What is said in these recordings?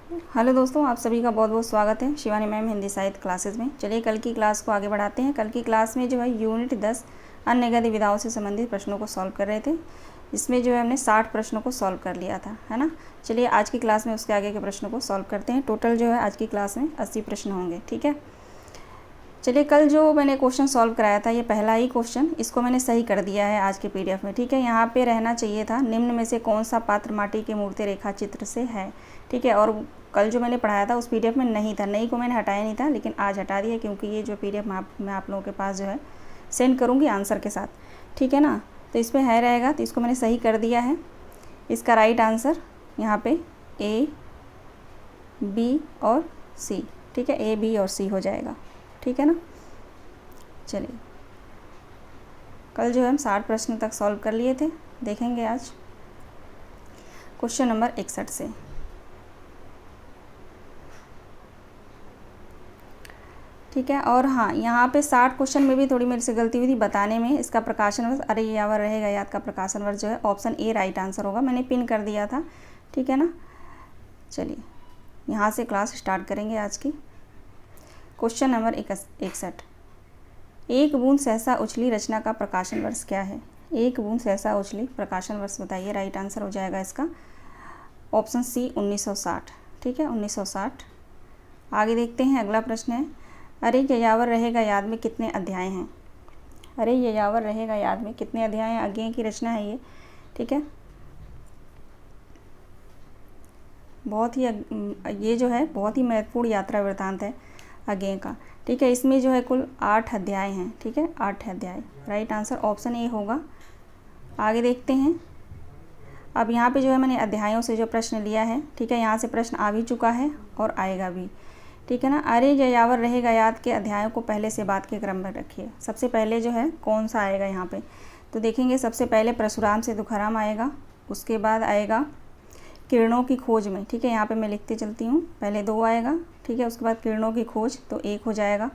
Hello दोस्तों, आप सभी का बहुत बहुत स्वागत है शिवानी मैम हिंदी साहित्य क्लासेस में। चलिए कल की क्लास को आगे बढ़ाते हैं। कल की क्लास में जो है यूनिट 10 अन्य गद्य विधाओं से संबंधित प्रश्नों को सॉल्व कर रहे थे। इसमें जो है हमने 60 प्रश्नों को सॉल्व कर लिया था, है ना। चलिए आज की क्लास में उसके आगे के प्रश्नों को सॉल्व करते हैं। टोटल जो है आज की क्लास में 80 प्रश्न होंगे, ठीक है। चलिए कल जो मैंने क्वेश्चन सॉल्व कराया था, ये पहला ही क्वेश्चन, इसको मैंने सही कर दिया है आज के पीडीएफ में, ठीक है। यहाँ पे रहना चाहिए था निम्न में से कौन सा पात्र माटी के मूर्ति रेखा चित्र से है, ठीक है। और कल जो मैंने पढ़ाया था उस पीडीएफ में नहीं था, नहीं को मैंने हटाया नहीं था, लेकिन आज हटा दिया क्योंकि ये जो पीडीएफ मैं आप लोगों के पास जो है सेंड करूँगी आंसर के साथ, ठीक है ना। तो इस पर है रहेगा, तो इसको मैंने सही कर दिया है। इसका राइट आंसर यहाँ पे ए, बी और सी, ठीक है। ए, बी और सी हो जाएगा, ठीक है ना। चलिए कल जो है हम 60 प्रश्न तक सॉल्व कर लिए थे, देखेंगे आज क्वेश्चन नंबर 61 से। ठीक है। और हाँ, यहाँ पे 60 क्वेश्चन में भी थोड़ी मेरे से गलती हुई थी बताने में। इसका प्रकाशन वर्ष, अरे यावर रहेगा याद का प्रकाशन वर्ष जो है ऑप्शन ए राइट आंसर होगा, मैंने पिन कर दिया था, ठीक है ना। चलिए यहाँ से क्लास स्टार्ट करेंगे आज की। क्वेश्चन नंबर 61, एक बूंद सहसा उछली रचना का प्रकाशन वर्ष क्या है। एक बूंद सहसा उछली प्रकाशन वर्ष बताइए। राइट आंसर हो जाएगा इसका ऑप्शन सी 1960, ठीक है, 1960। आगे देखते हैं, अगला प्रश्न है, अरे ययावर रहेगा याद में कितने अध्याय हैं। अरे ययावर रहेगा याद में कितने अध्याय हैं। अज्ञेय की रचना है ये, ठीक है। बहुत ही ये जो है बहुत ही महत्वपूर्ण यात्रा वृत्तांत है अज्ञेय का, ठीक है। इसमें जो है कुल 8 अध्याय हैं, ठीक है, 8 अध्याय। राइट आंसर ऑप्शन ए होगा। आगे देखते हैं, अब यहाँ पे जो है मैंने अध्यायों से जो प्रश्न लिया है, ठीक है, यहाँ से प्रश्न आ भी चुका है और आएगा भी, ठीक है ना। अरे ययावर रहेगा याद के अध्यायों को पहले से बाद के क्रम में रखिए। सबसे पहले जो है कौन सा आएगा यहाँ पे, तो देखेंगे सबसे पहले परशुराम से तुकाराम आएगा, उसके बाद आएगा किरणों की खोज में, ठीक है। यहाँ पे मैं लिखते चलती हूँ, पहले 2 आएगा, ठीक है, उसके बाद किरणों की खोज तो 1 हो जाएगा।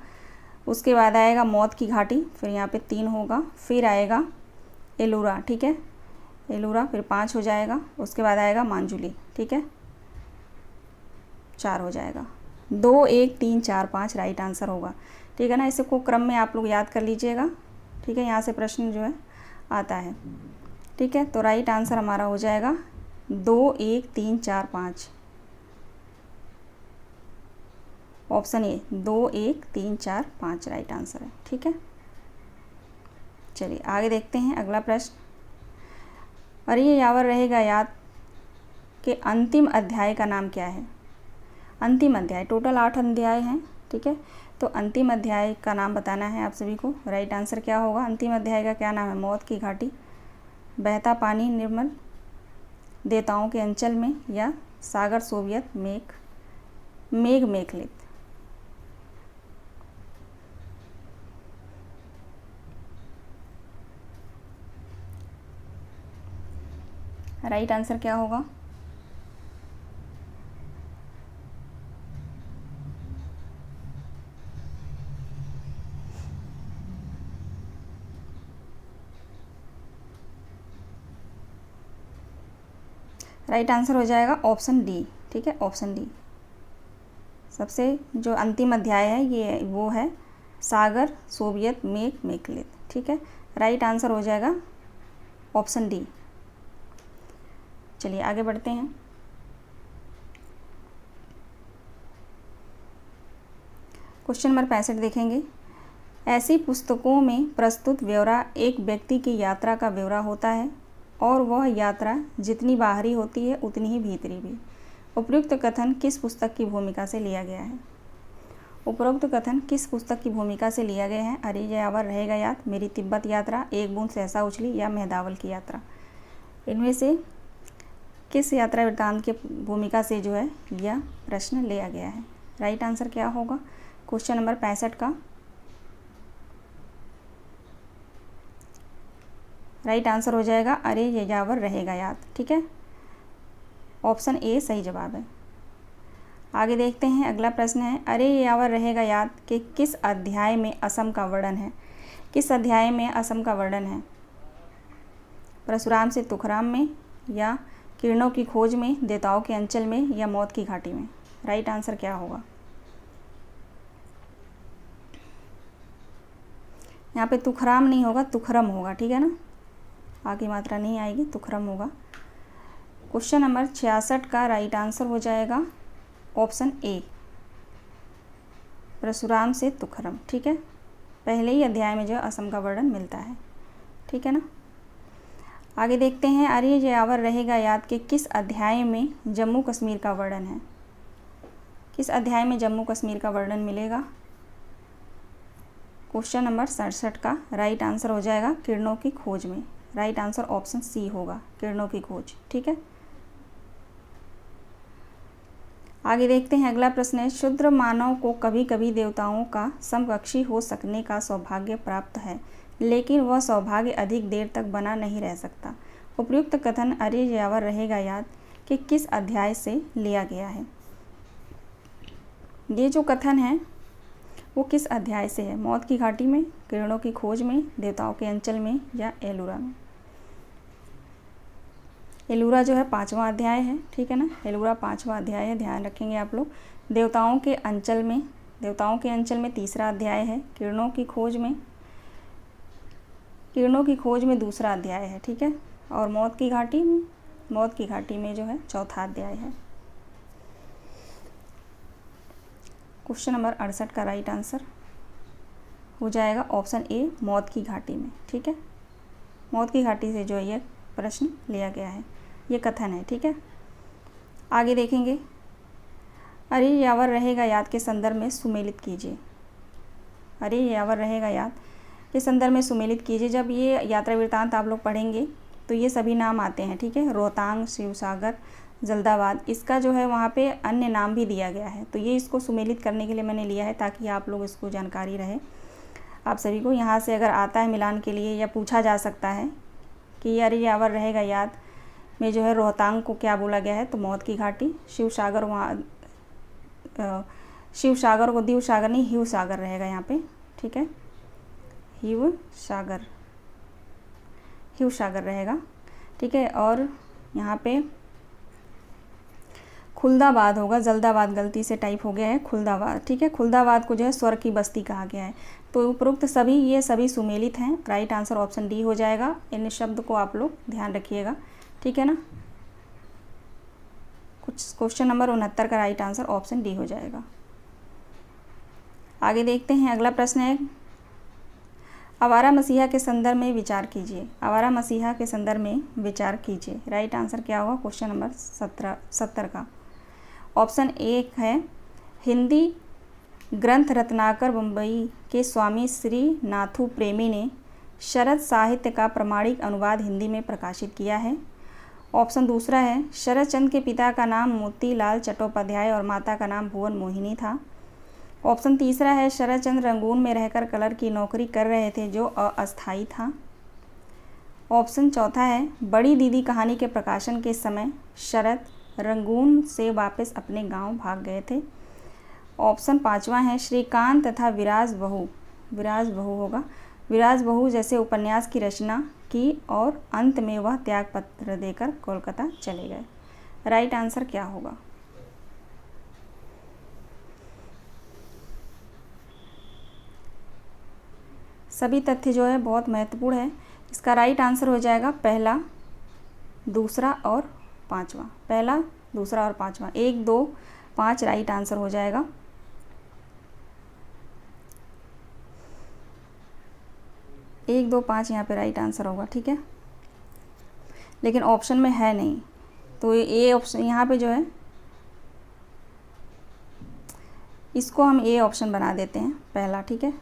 उसके बाद आएगा मौत की घाटी, फिर यहाँ पे 3 होगा। फिर आएगा एलूरा, ठीक है, एलूरा, फिर 5 हो जाएगा। उसके बाद आएगा मांजुली, ठीक है, 4 हो जाएगा। 2, 1, 3, 4, 5 राइट आंसर होगा, ठीक है ना। इसे को क्रम में आप लोग याद कर लीजिएगा, ठीक है। यहाँ से प्रश्न जो है आता है, ठीक है। तो राइट आंसर हमारा हो जाएगा 2, 1, 3, 4, 5, ऑप्शन ए 2, 1, 3, 4, 5 राइट आंसर है, ठीक है। चलिए आगे देखते हैं अगला प्रश्न, अरे ये यावर रहेगा याद के अंतिम अध्याय का नाम क्या है। अंतिम अध्याय, टोटल 8 अध्याय हैं, ठीक है। तो अंतिम अध्याय का नाम बताना है आप सभी को। राइट आंसर क्या होगा, अंतिम अध्याय का क्या नाम है। मौत की घाटी, बहता पानी निर्मल, देवताओं के अंचल में, या सागर सोवियत मेघ मेखलित। राइट आंसर क्या होगा, राइट आंसर हो जाएगा ऑप्शन डी, ठीक है, ऑप्शन डी। सबसे जो अंतिम अध्याय है ये वो है सागर सोवियत मेघ मेखलित, ठीक है। राइट आंसर हो जाएगा ऑप्शन डी। चलिए आगे बढ़ते हैं। क्वेश्चन नंबर 65 देखेंगे, ऐसी पुस्तकों में प्रस्तुत ब्यौरा एक व्यक्ति की यात्रा का ब्यौरा होता है और वह यात्रा जितनी बाहरी होती है उतनी ही भीतरी भी। उपरोक्त कथन किस पुस्तक की भूमिका से लिया गया है। उपरोक्त कथन किस पुस्तक की भूमिका से लिया गया है। अरे ययावर रहेगा याद, मेरी तिब्बत यात्रा, एक बूंद सहसा उछली, या मेहदावल की यात्रा। इनमें से किस यात्रा वृत्तांत की भूमिका से जो है यह प्रश्न लिया गया है। राइट आंसर क्या होगा क्वेश्चन नंबर 65 का। राइट आंसर हो जाएगा अरे ययावर रहेगा याद, ठीक है, ऑप्शन ए सही जवाब है। आगे देखते हैं अगला प्रश्न है, अरे ययावर रहेगा याद कि किस अध्याय में असम का वर्णन है। किस अध्याय में असम का वर्णन है। परशुराम से तुकाराम में, या किरणों की खोज में, देवताओं के अंचल में, या मौत की घाटी में। राइट आंसर क्या होगा? यहाँ पे तुखराम नहीं होगा, तुखरम होगा, ठीक है ना, आगे मात्रा नहीं आएगी, तुखरम होगा। क्वेश्चन नंबर 66 का राइट आंसर हो जाएगा ऑप्शन ए, परशुराम से तुखरम, ठीक है। पहले ही अध्याय में जो असम का वर्णन मिलता है, ठीक है ना। आगे देखते हैं, अरे यावर रहेगा याद के किस अध्याय में जम्मू कश्मीर का वर्णन है? किस अध्याय में जम्मू कश्मीर का वर्णन मिलेगा? क्वेश्चन नंबर 67 का राइट आंसर हो जाएगा किरणों की खोज में। राइट आंसर ऑप्शन सी होगा, किरणों की खोज, ठीक है। आगे देखते हैं, अगला प्रश्न है, शूद्र मानव को कभी कभी देवताओं का समकक्षी हो सकने का सौभाग्य प्राप्त है, लेकिन वह सौभाग्य अधिक देर तक बना नहीं रह सकता। उपयुक्त कथन अरे यावर रहेगा याद कि किस अध्याय से लिया गया है? ये जो कथन है वो किस अध्याय से है? मौत की घाटी में, किरणों की खोज में, देवताओं के अंचल में या एलूरा में? एलूरा जो है 5वां अध्याय है, ठीक है ना, एलूरा 5वां अध्याय है, ध्यान रखेंगे आप लोग। देवताओं के अंचल में 3रा अध्याय है, किरणों की खोज में 2रा अध्याय है, ठीक है। और मौत की घाटी में जो है 4था अध्याय है। क्वेश्चन नंबर 68 का राइट आंसर हो जाएगा ऑप्शन ए, मौत की घाटी में, ठीक है। मौत की घाटी से जो ये प्रश्न लिया गया है, ये कथन है, ठीक है। आगे देखेंगे, अरे यावर रहेगा याद के संदर्भ में सुमेलित कीजिए। अरे यावर रहेगा याद के संदर्भ में सुमेलित कीजिए। जब ये यात्रा वृत्तांत आप लोग पढ़ेंगे तो ये सभी नाम आते हैं, ठीक है। रोहतांग, शिवसागर, जल्दाबाद, इसका जो है वहाँ पे अन्य नाम भी दिया गया है, तो ये इसको सुमेलित करने के लिए मैंने लिया है ताकि आप लोग इसको जानकारी रहे आप सभी को। यहाँ से अगर आता है मिलान के लिए या पूछा जा सकता है कि अरे यावर रहेगा याद में जो है रोहतांग को क्या बोला गया है, तो मौत की घाटी। शिवसागर शिवसागर को दीव सागर नहीं, हिव सागर रहेगा यहाँ पे, ठीक है, हिव सागर रहेगा, ठीक है। और यहाँ पे खुलदाबाद होगा, जल्दाबाद गलती से टाइप हो गया है, खुलदाबाद, ठीक है। खुलदाबाद को जो है स्वर्ग की बस्ती कहा गया है। तो उपरोक्त ये सभी सुमेलित हैं। राइट आंसर ऑप्शन डी हो जाएगा। इन शब्द को आप लोग ध्यान रखिएगा, ठीक है ना। क्वेश्चन नंबर 69 का राइट आंसर ऑप्शन डी हो जाएगा। आगे देखते हैं, अगला प्रश्न है, आवारा मसीहा के संदर्भ में विचार कीजिए। आवारा मसीहा के संदर्भ में विचार कीजिए। राइट आंसर क्या होगा क्वेश्चन नंबर 70 का? ऑप्शन ए है, हिंदी ग्रंथ रत्नाकर बम्बई के स्वामी श्री नाथू प्रेमी ने शरद साहित्य का प्रमाणिक अनुवाद हिंदी में प्रकाशित किया है। ऑप्शन दूसरा है, शरद चंद्र के पिता का नाम मोतीलाल चट्टोपाध्याय और माता का नाम भुवन मोहिनी था। ऑप्शन तीसरा है, शरद चंद्र रंगून में रहकर कलर की नौकरी कर रहे थे जो अस्थायी था। ऑप्शन चौथा है, बड़ी दीदी कहानी के प्रकाशन के समय शरद रंगून से वापस अपने गांव भाग गए थे। ऑप्शन पांचवा है, श्रीकांत तथा विराज बहू जैसे उपन्यास की रचना की और अंत में वह त्याग पत्र देकर कोलकाता चले गए। राइट आंसर क्या होगा? सभी तथ्य जो है बहुत महत्वपूर्ण है। इसका राइट आंसर हो जाएगा पहला, दूसरा और पांचवा। पहला, दूसरा और पांचवा, 1, 2, 5 राइट आंसर हो जाएगा। एक, दो, 5 यहाँ पे राइट आंसर होगा, ठीक है। लेकिन ऑप्शन में है नहीं, तो ए ऑप्शन यहाँ पे जो है इसको हम ए ऑप्शन बना देते हैं पहला, ठीक है,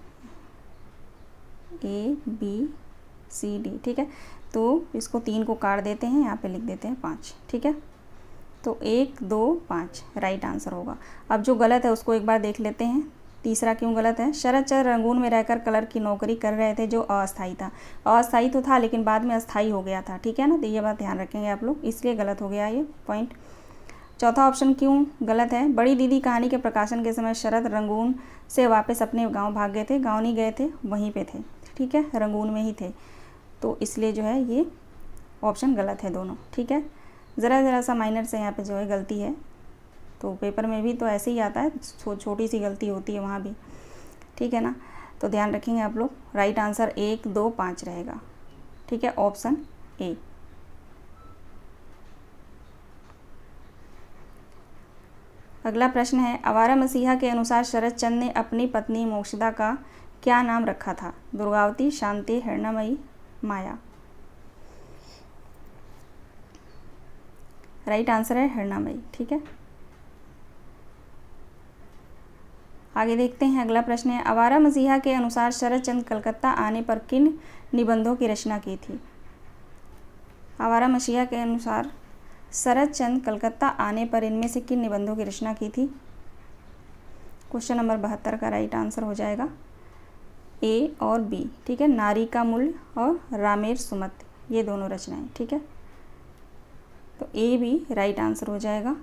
A, B, C, D, ठीक है। तो इसको 3 को काट देते हैं, यहाँ पे लिख देते हैं 5, ठीक है। तो 1, 2, 5 राइट आंसर होगा। अब जो गलत है उसको एक बार देख लेते हैं, तीसरा क्यों गलत है। शरद चंद्र रंगून में रहकर कलर की नौकरी कर रहे थे जो अस्थायी था। अस्थायी तो था लेकिन बाद में अस्थायी हो गया था, ठीक है ना। तो ये बात ध्यान रखेंगे आप लोग, इसलिए गलत हो गया ये पॉइंट। चौथा ऑप्शन क्यों गलत है? बड़ी दीदी कहानी के प्रकाशन के समय शरद रंगून से वापस अपने गाँव भाग गए थे। गाँव नहीं गए थे, वहीं पर थे, ठीक है, रंगून में ही थे, तो इसलिए जो है ये ऑप्शन गलत है दोनों, ठीक है। ज़रा सा माइनर से यहाँ पे जो है गलती है, तो पेपर में भी तो ऐसे ही आता है, छोटी सी गलती होती है वहाँ भी, ठीक है ना। तो ध्यान रखेंगे आप लोग। राइट आंसर 1, 2, 5 रहेगा, ठीक है, ऑप्शन ए। अगला प्रश्न है, आवारा मसीहा के अनुसार शरद चंद्र ने अपनी पत्नी मोक्षदा का क्या नाम रखा था? दुर्गावती, शांति, हिरणामयी, माया। राइट आंसर है हिरणामयी, ठीक है। आगे देखते हैं। अगला प्रश्न है, आवारा मसीहा के अनुसार शरद चंद्र कलकत्ता आने पर किन निबंधों की रचना की थी? आवारा मसीहा के अनुसार शरद चंद्र कलकत्ता आने पर इनमें से किन निबंधों की रचना की थी? क्वेश्चन नंबर 72 का राइट आंसर हो जाएगा ए और बी, ठीक है। नारी का मूल्य और रामेर सुमत, ये दोनों रचनाएं, ठीक है। तो ए बी राइट आंसर हो जाएगा,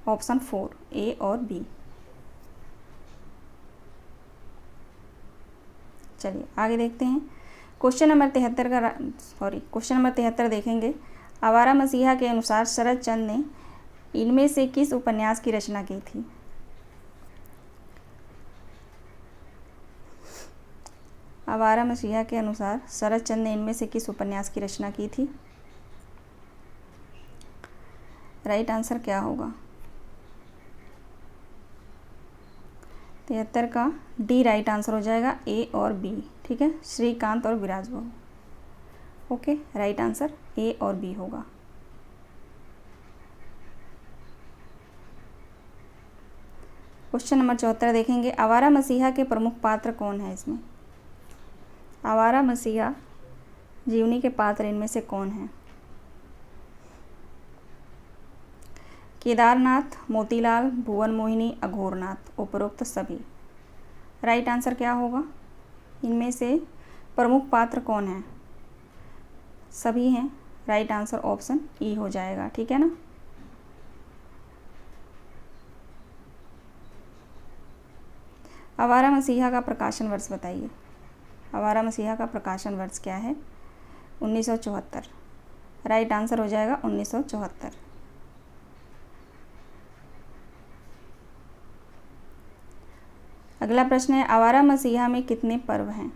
ऑप्शन 4 ए और बी। चलिए आगे देखते हैं। क्वेश्चन नंबर 73 देखेंगे। आवारा मसीहा के अनुसार शरद चंद्र ने इनमें से किस उपन्यास की रचना की थी? आवारा मसीहा के अनुसार शरद चंद्र ने इनमें से किस उपन्यास की रचना की थी? राइट आंसर क्या होगा? 73 का डी राइट आंसर हो जाएगा, ए और बी, ठीक है। श्रीकांत और विराज बहू, ओके। राइट आंसर ए और बी होगा। क्वेश्चन नंबर 74 देखेंगे। आवारा मसीहा के प्रमुख पात्र कौन है इसमें? आवारा मसीहा जीवनी के पात्र इनमें से कौन हैं? केदारनाथ, मोतीलाल, भुवन मोहिनी, अघोरनाथ, उपरोक्त सभी। राइट आंसर क्या होगा? इनमें से प्रमुख पात्र कौन है? सभी हैं। राइट आंसर ऑप्शन ई हो जाएगा, ठीक है ना। आवारा मसीहा का प्रकाशन वर्ष बताइए। आवारा मसीहा का प्रकाशन वर्ष क्या है? 1974। राइट आंसर हो जाएगा 1974। अगला प्रश्न है, आवारा मसीहा में कितने पर्व हैं?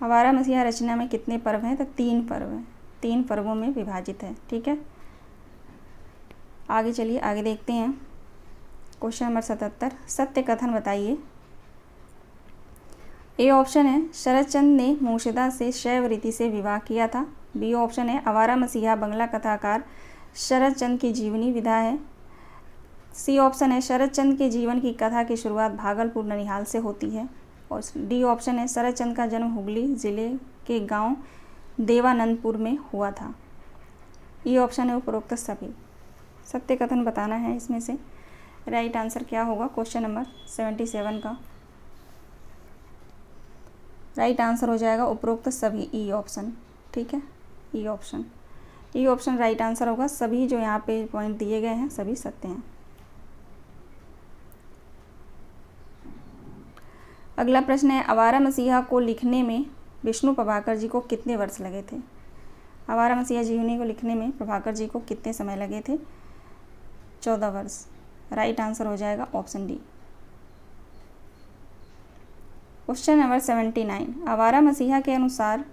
आवारा मसीहा रचना में कितने पर्व हैं? तो 3 पर्व हैं, 3 पर्वों में विभाजित है, ठीक है। आगे चलिए आगे देखते हैं। क्वेश्चन नंबर 77, सत्य कथन बताइए। ए ऑप्शन है, शरद चंद्र ने मोक्षदा से शैव रीति से विवाह किया था। बी ऑप्शन है, आवारा मसीहा बंगला कथाकार शरद चंद्र की जीवनी विधा है। सी ऑप्शन है, शरद चंद्र के जीवन की कथा की शुरुआत भागलपुर ननिहाल से होती है। और डी ऑप्शन है, शरद चंद्र का जन्म हुगली जिले के गांव देवानंदपुर में हुआ था। ये ऑप्शन है उपरोक्त सभी। सत्य कथन बताना है इसमें से। राइट आंसर क्या होगा? क्वेश्चन नंबर 77 का राइट आंसर हो जाएगा उपरोक्त सभी, ई ऑप्शन, ठीक है। ई ऑप्शन राइट आंसर होगा। सभी जो यहाँ पे पॉइंट दिए गए हैं सभी सत्य हैं। अगला प्रश्न है, आवारा मसीहा को लिखने में विष्णु प्रभाकर जी को कितने वर्ष लगे थे? आवारा मसीहा जीवनी को लिखने में प्रभाकर जी को कितने समय लगे थे? 14 वर्ष। राइट आंसर हो जाएगा ऑप्शन डी। क्वेश्चन नंबर 79, आवारा मसीहा के अनुसार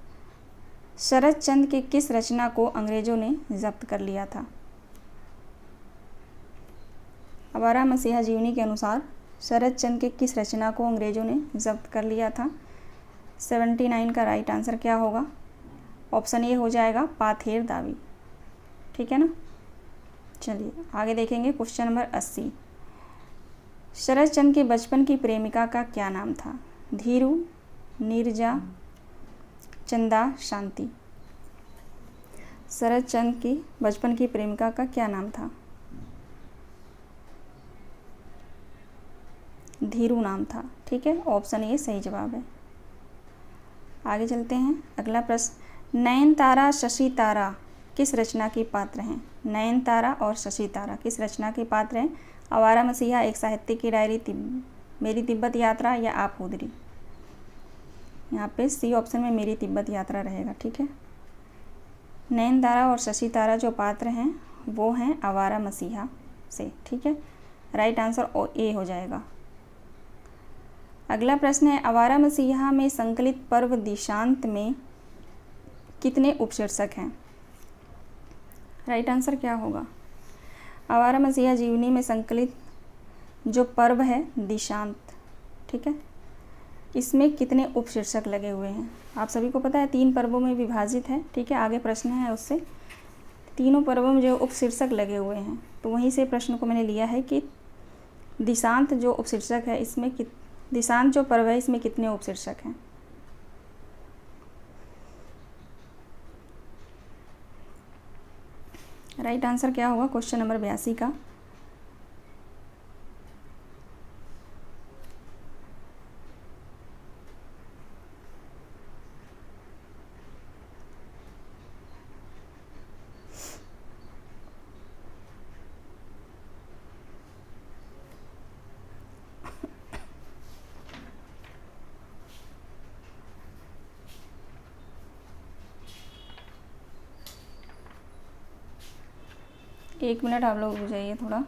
शरद चंद्र के किस रचना को अंग्रेजों ने जब्त कर लिया था? आवारा मसीहा जीवनी के अनुसार शरद चंद्र के किस रचना को अंग्रेजों ने जब्त कर लिया था? 79 का राइट आंसर क्या होगा? ऑप्शन ए हो जाएगा, पाथेर दावी, ठीक है ना। चलिए आगे देखेंगे। क्वेश्चन नंबर 80, शरद चंद्र के बचपन की प्रेमिका का क्या नाम था? धीरू, नीरजा, चंदा, शांति। शरद चंद्र की बचपन की प्रेमिका का क्या नाम था? धीरू नाम था, ठीक है। ऑप्शन ए सही जवाब है। आगे चलते हैं। अगला प्रश्न, नयनतारा शशि तारा किस रचना की पात्र हैं? नयनतारा और शशि तारा किस रचना के पात्र हैं? आवारा मसीहा, एक साहित्य की डायरी, मेरी तिब्बत यात्रा या आप हुदरी। यहाँ पे सी ऑप्शन में मेरी तिब्बत यात्रा रहेगा, ठीक है। नयनतारा और शशि तारा जो पात्र हैं वो हैं आवारा मसीहा से। ठीक है, राइट आंसर ए हो जाएगा। अगला प्रश्न है, आवारा मसीहा में संकलित पर्व दिशांत में कितने उपशीर्षक हैं? राइट आंसर क्या होगा? आवारा मसीहा जीवनी में संकलित जो पर्व है दिशांत, ठीक है, इसमें कितने उपशीर्षक लगे हुए हैं? आप सभी को पता है 3 पर्वों में विभाजित है। ठीक है, आगे प्रश्न है उससे, तीनों पर्वों में जो उपशीर्षक लगे हुए हैं, तो वहीं से प्रश्न को मैंने लिया है कि दिशांत जो उपशीर्षक है इसमें दिशांत जो पर्व है इसमें कितने उपशीर्षक हैं? राइट आंसर क्या होगा क्वेश्चन नंबर 82 का? एक मिनट आप लोग रुक जाइए थोड़ा।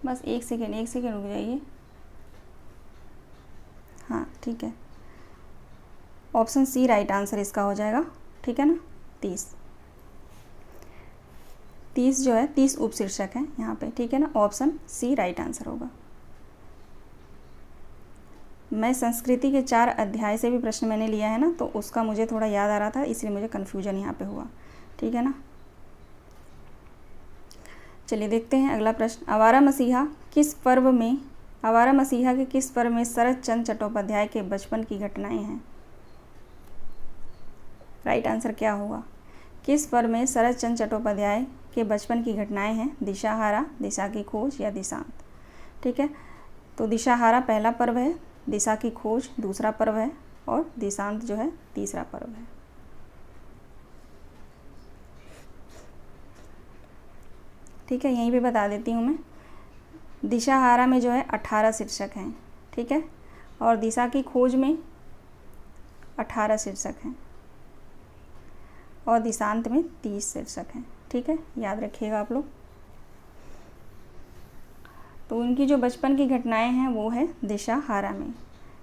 बस एक सेकेंड रुक जाइए। हाँ ठीक है, ऑप्शन सी राइट आंसर इसका हो जाएगा। ठीक है ना, 30 जो है 30 उपशीर्षक हैं यहाँ पे। ठीक है ना, ऑप्शन सी राइट आंसर होगा। मैं संस्कृति के 4 अध्याय से भी प्रश्न मैंने लिया है ना, तो उसका मुझे थोड़ा याद आ रहा था, इसलिए मुझे कन्फ्यूजन यहाँ पे हुआ। ठीक है ना, चलिए देखते हैं अगला प्रश्न। आवारा मसीहा के किस पर्व में शरत चंद्र चट्टोपाध्याय के बचपन की घटनाएं हैं? राइट आंसर क्या होगा? किस पर्व में शरत चंद्र चट्टोपाध्याय के बचपन की घटनाएं हैं? दिशाहारा, दिशा की खोज या दिशांत? ठीक है, तो दिशाहारा पहला पर्व है, दिशा की खोज दूसरा पर्व है और दिशांत जो है तीसरा पर्व है। ठीक है, यहीं पे बता देती हूँ मैं। दिशाहारा में जो है 18 शीर्षक हैं। ठीक है, और दिशा की खोज में 18 शीर्षक हैं और दिशांत में 30 शीर्षक हैं। ठीक है, याद रखिएगा आप लोग। तो उनकी जो बचपन की घटनाएं हैं वो है दिशाहारा में।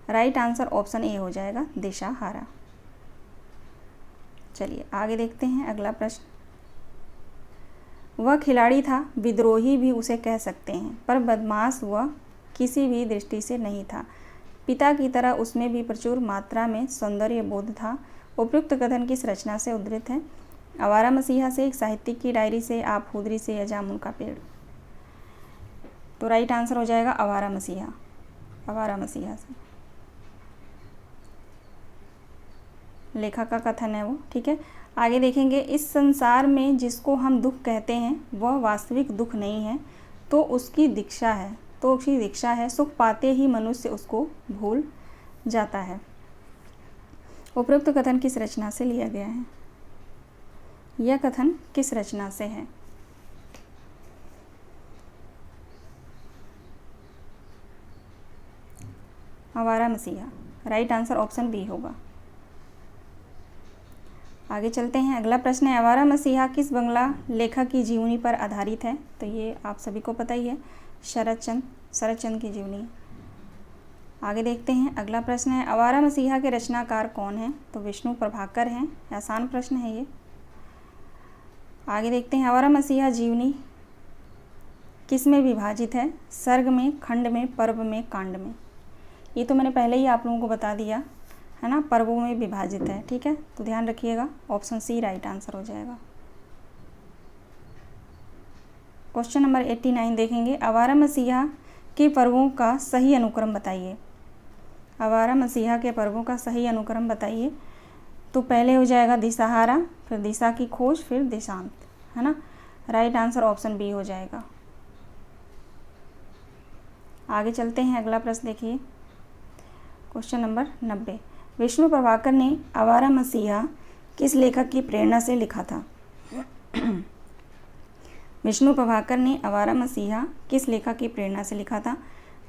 राइट आंसर ऑप्शन ए हो जाएगा, दिशाहारा। चलिए आगे देखते हैं अगला प्रश्न। वह खिलाड़ी था, विद्रोही भी उसे कह सकते हैं, पर बदमाश वह किसी भी दृष्टि से नहीं था। पिता की तरह उसमें भी प्रचुर मात्रा में सौंदर्य बोध था। उपयुक्त कथन किस रचना से उद्धृत है? आवारा मसीहा से, एक साहित्यिक की डायरी से, आप खुदरी से या जामुन का पेड़? तो राइट आंसर हो जाएगा आवारा मसीहा, आवारा मसीहा से। लेखक का कथन है वो। ठीक है, आगे देखेंगे। इस संसार में जिसको हम दुख कहते हैं वह वास्तविक दुख नहीं है, तो उसकी दीक्षा है, सुख पाते ही मनुष्य उसको भूल जाता है। उपरोक्त कथन किस रचना से लिया गया है? यह कथन किस रचना से है? आवारा मसीहा। राइट आंसर ऑप्शन बी होगा। आगे चलते हैं। अगला प्रश्न है, आवारा मसीहा किस बंगला लेखक की जीवनी पर आधारित है? तो ये आप सभी को पता ही है, शरत चंद्र की जीवनी। आगे देखते हैं अगला प्रश्न है, आवारा मसीहा के रचनाकार कौन हैं? तो विष्णु प्रभाकर हैं। आसान प्रश्न है ये। आगे देखते हैं, आवारा मसीहा जीवनी किस में विभाजित है? सर्ग में, खंड में, पर्व में, कांड में? ये तो मैंने पहले ही आप लोगों को बता दिया है ना, पर्वों में विभाजित है। ठीक है, तो ध्यान रखिएगा, ऑप्शन सी राइट आंसर हो जाएगा। क्वेश्चन नंबर 89 देखेंगे। आवारा मसीहा के पर्वों का सही अनुक्रम बताइए। आवारा मसीहा के पर्वों का सही अनुक्रम बताइए। तो पहले हो जाएगा दिशाहारा, फिर दिशा की खोज, फिर देशांत, है ना। राइट आंसर ऑप्शन बी हो जाएगा। आगे चलते हैं, अगला प्रश्न देखिए, क्वेश्चन नंबर 90। विष्णु प्रभाकर ने आवारा मसीहा किस लेखक की प्रेरणा से लिखा था? विष्णु प्रभाकर ने आवारा मसीहा किस लेखक की प्रेरणा से लिखा था?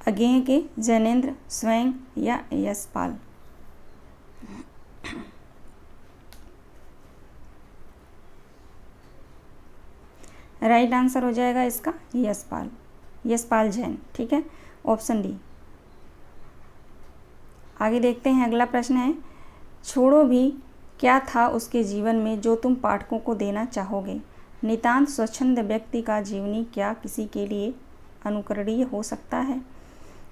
अज्ञेय के, जैनेन्द्र, स्वयं या यशपाल? राइट आंसर हो जाएगा इसका यशपाल, यशपाल जैन, ठीक है, ऑप्शन डी। आगे देखते हैं, अगला प्रश्न है, छोड़ो भी क्या था उसके जीवन में जो तुम पाठकों को देना चाहोगे? नितांत स्वच्छंद व्यक्ति का जीवनी क्या किसी के लिए अनुकरणीय हो सकता है?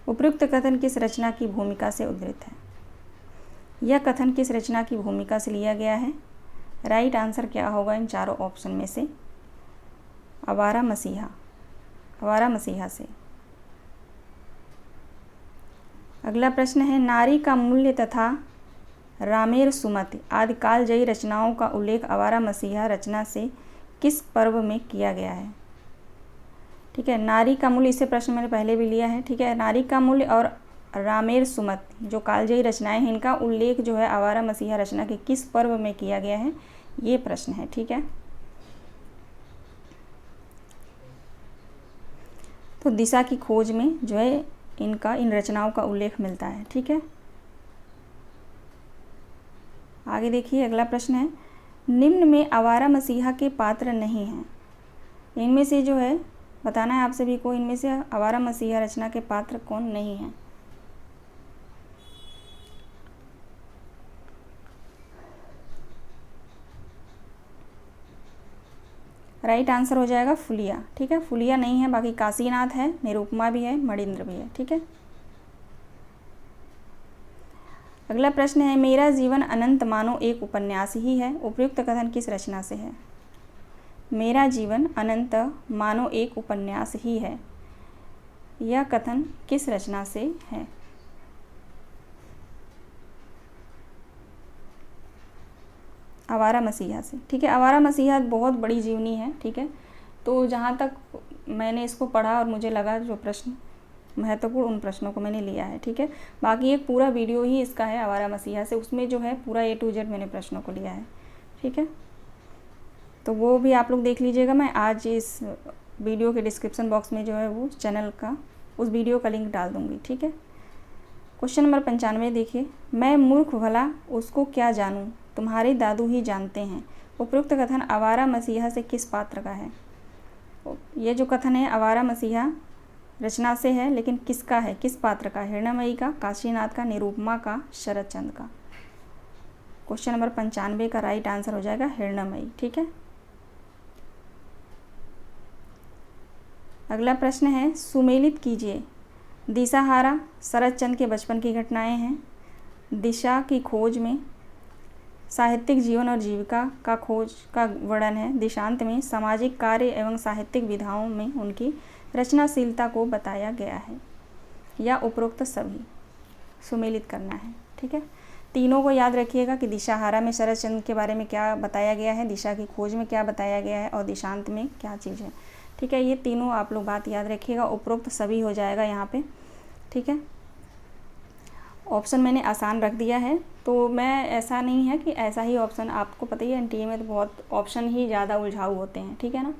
उपयुक्त कथन किस रचना की भूमिका से उद्धृत है? यह कथन किस रचना की भूमिका से लिया गया है? राइट आंसर क्या होगा इन चारों ऑप्शन में से? आवारा मसीहा, आवारा मसीहा से। अगला प्रश्न है, नारी का मूल्य तथा रामेर सुमति आदि कालजयी रचनाओं का उल्लेख आवारा मसीहा रचना से किस पर्व में किया गया है? ठीक है, नारी का मूल्य, इससे प्रश्न मैंने पहले भी लिया है, ठीक है। नारी का मूल्य और रामेर सुमति जो कालजयी रचनाएं हैं, इनका उल्लेख जो है आवारा मसीहा रचना के किस पर्व में किया गया है, ये प्रश्न है, ठीक है। तो दिशा की खोज में जो है इन रचनाओं का उल्लेख मिलता है, ठीक है। आगे देखिए, अगला प्रश्न है, निम्न में आवारा मसीहा के पात्र नहीं हैं। इनमें से जो है बताना है आप सभी को, इनमें से आवारा मसीहा रचना के पात्र कौन नहीं हैं? राइट आंसर हो जाएगा फुलिया, ठीक है। फुलिया नहीं है, बाकी काशीनाथ है, निरुपमा भी है, मणिंद्र भी है, ठीक है। अगला प्रश्न है, मेरा जीवन अनंत मानो एक उपन्यास ही है। उपयुक्त कथन किस रचना से है? मेरा जीवन अनंत मानो एक उपन्यास ही है, यह कथन किस रचना से है? आवारा मसीहा से, ठीक है। आवारा मसीहा बहुत बड़ी जीवनी है, ठीक है। तो जहाँ तक मैंने इसको पढ़ा और मुझे लगा जो प्रश्न महत्वपूर्ण, उन प्रश्नों को मैंने लिया है, ठीक है। बाकी एक पूरा वीडियो ही इसका है आवारा मसीहा से, उसमें जो है पूरा A to Z मैंने प्रश्नों को लिया है, ठीक है। तो वो भी आप लोग देख लीजिएगा। मैं आज इस वीडियो के डिस्क्रिप्शन बॉक्स में जो है वो चैनल का, उस वीडियो का लिंक डाल दूँगी, ठीक है। क्वेश्चन नंबर 95 देखिए, मैं मूर्ख भला उसको क्या जानूँ, तुम्हारे दादू ही जानते हैं। उपयुक्त कथन आवारा मसीहा से किस पात्र का है? ये जो कथन है आवारा मसीहा रचना से है, लेकिन किसका है, किस पात्र का? हिरण्मयी का, काशीनाथ का, निरुपमा का, शरद चंद्र का? क्वेश्चन नंबर 95 का राइट आंसर हो जाएगा हिरण्मयी, ठीक है। अगला प्रश्न है, सुमेलित कीजिए। दिशाहारा शरद चंद्र के बचपन की घटनाएं हैं। दिशा की खोज में साहित्यिक जीवन और जीविका का खोज का वर्णन है। दिशांत में सामाजिक कार्य एवं साहित्यिक विधाओं में उनकी रचनाशीलता को बताया गया है, या उपरोक्त सभी सुमेलित करना है, ठीक है। तीनों को याद रखिएगा कि दिशाहारा में शरद चंद्र के बारे में क्या बताया गया है, दिशा की खोज में क्या बताया गया है, और दिशांत में क्या चीज़ है, ठीक है। ये तीनों आप लोग बात याद रखिएगा। उपरोक्त सभी हो जाएगा यहाँ पे, ठीक है। ऑप्शन मैंने आसान रख दिया है, तो मैं ऐसा नहीं है कि ऐसा ही ऑप्शन, आपको पता ही है NTA में तो बहुत ऑप्शन ही ज़्यादा उलझाऊ होते हैं, ठीक है ना।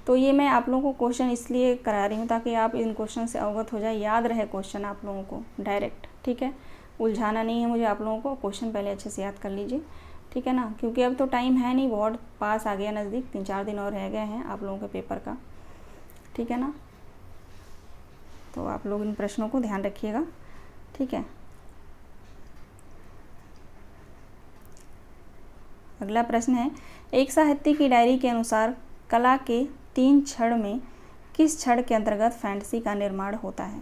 तो ये मैं आप लोगों को क्वेश्चन इसलिए करा रही हूँ ताकि आप इन क्वेश्चन से अवगत हो जाए, याद रहे क्वेश्चन आप लोगों को डायरेक्ट, ठीक है। उलझाना नहीं है मुझे आप लोगों को, क्वेश्चन पहले अच्छे से याद कर लीजिए, ठीक है ना। क्योंकि अब तो टाइम है नहीं, बहुत पास आ गया नज़दीक, 3-4 दिन और रह गए हैं आप लोगों के पेपर का, ठीक है ना। तो आप लोग इन प्रश्नों को ध्यान रखिएगा, ठीक है। अगला प्रश्न है, एक साहित्य की डायरी के अनुसार कला के 3 क्षण में किस क्षण के अंतर्गत फैंटेसी का निर्माण होता है?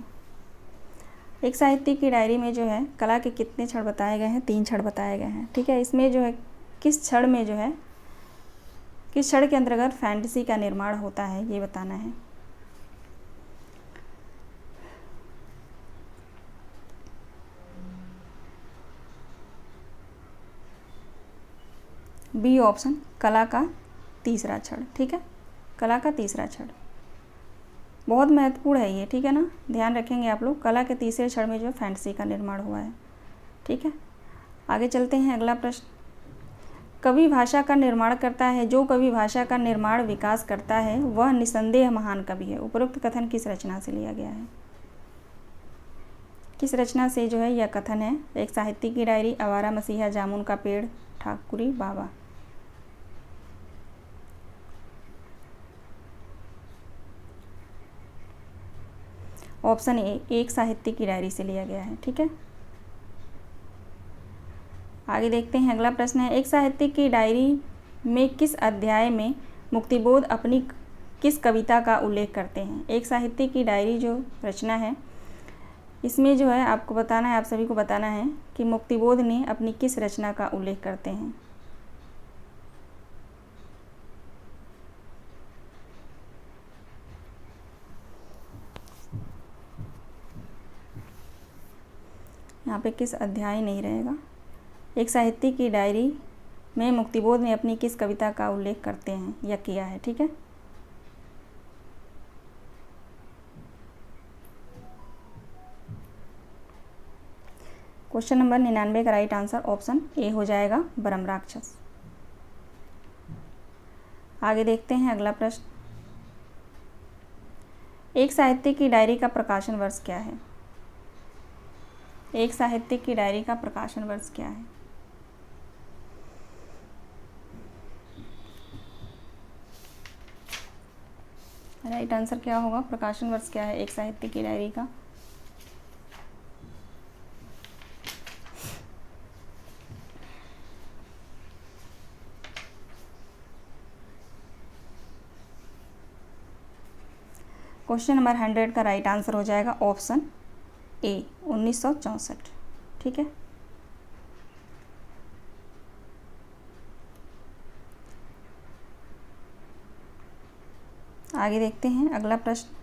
एक साहित्य की डायरी में जो है कला के कितने क्षण बताए गए हैं? 3 क्षण बताए गए हैं, ठीक है। इसमें जो है किस क्षण में जो है, किस क्षण के अंतर्गत फैंटेसी का निर्माण होता है, ये बताना है। बी ऑप्शन कला का तीसरा क्षण, ठीक है, कला का तीसरा क्षण बहुत महत्वपूर्ण है ये, ठीक है ना, ध्यान रखेंगे आप लोग। कला के तीसरे क्षण में जो है फैंटेसी का निर्माण हुआ है, ठीक है। आगे चलते हैं, अगला प्रश्न, कवि भाषा का निर्माण करता है, जो कवि भाषा का निर्माण विकास करता है वह निसंदेह महान कवि है। उपरोक्त कथन किस रचना से लिया गया है? किस रचना से जो है यह कथन है? एक साहित्य की डायरी, आवारा मसीहा, जामुन का पेड़, ठाकुरी बाबा। ऑप्शन ए, एक साहित्य की डायरी से लिया गया है, ठीक है। आगे देखते हैं, अगला प्रश्न है, एक साहित्य की डायरी में किस अध्याय में मुक्तिबोध अपनी किस कविता का उल्लेख करते हैं? एक साहित्य की डायरी जो रचना है इसमें जो है आपको बताना है, आप सभी को बताना है कि मुक्तिबोध ने अपनी किस रचना का उल्लेख करते हैं। यहाँ पे किस अध्याय नहीं रहेगा। एक साहित्य की डायरी में मुक्तिबोध ने अपनी किस कविता का उल्लेख करते हैं या किया है, ठीक है। क्वेश्चन नंबर 99 का राइट आंसर ऑप्शन ए हो जाएगा, ब्रह्मराक्षस। आगे देखते हैं, अगला प्रश्न, एक साहित्य की डायरी का प्रकाशन वर्ष क्या है? एक साहित्य की डायरी का प्रकाशन वर्ष क्या है? राइट आंसर क्या होगा? प्रकाशन वर्ष क्या है एक साहित्य की डायरी का? क्वेश्चन नंबर 100 का राइट आंसर हो जाएगा ऑप्शन ए, 1964, ठीक है। आगे देखते हैं, अगला प्रश्न,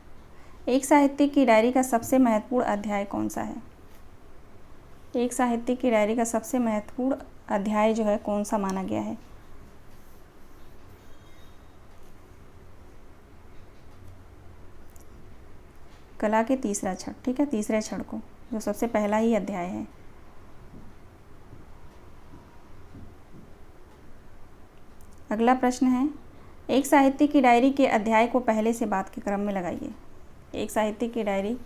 एक साहित्य की डायरी का सबसे महत्वपूर्ण अध्याय कौन सा है? एक साहित्य की डायरी का सबसे महत्वपूर्ण अध्याय जो है कौन सा माना गया है? कला के तीसरा क्षण, ठीक है, तीसरे क्षण को, जो सबसे पहला ही अध्याय है। अगला प्रश्न है, एक साहित्य की डायरी के अध्याय को पहले से बाद के क्रम में लगाइए। एक साहित्य की डायरी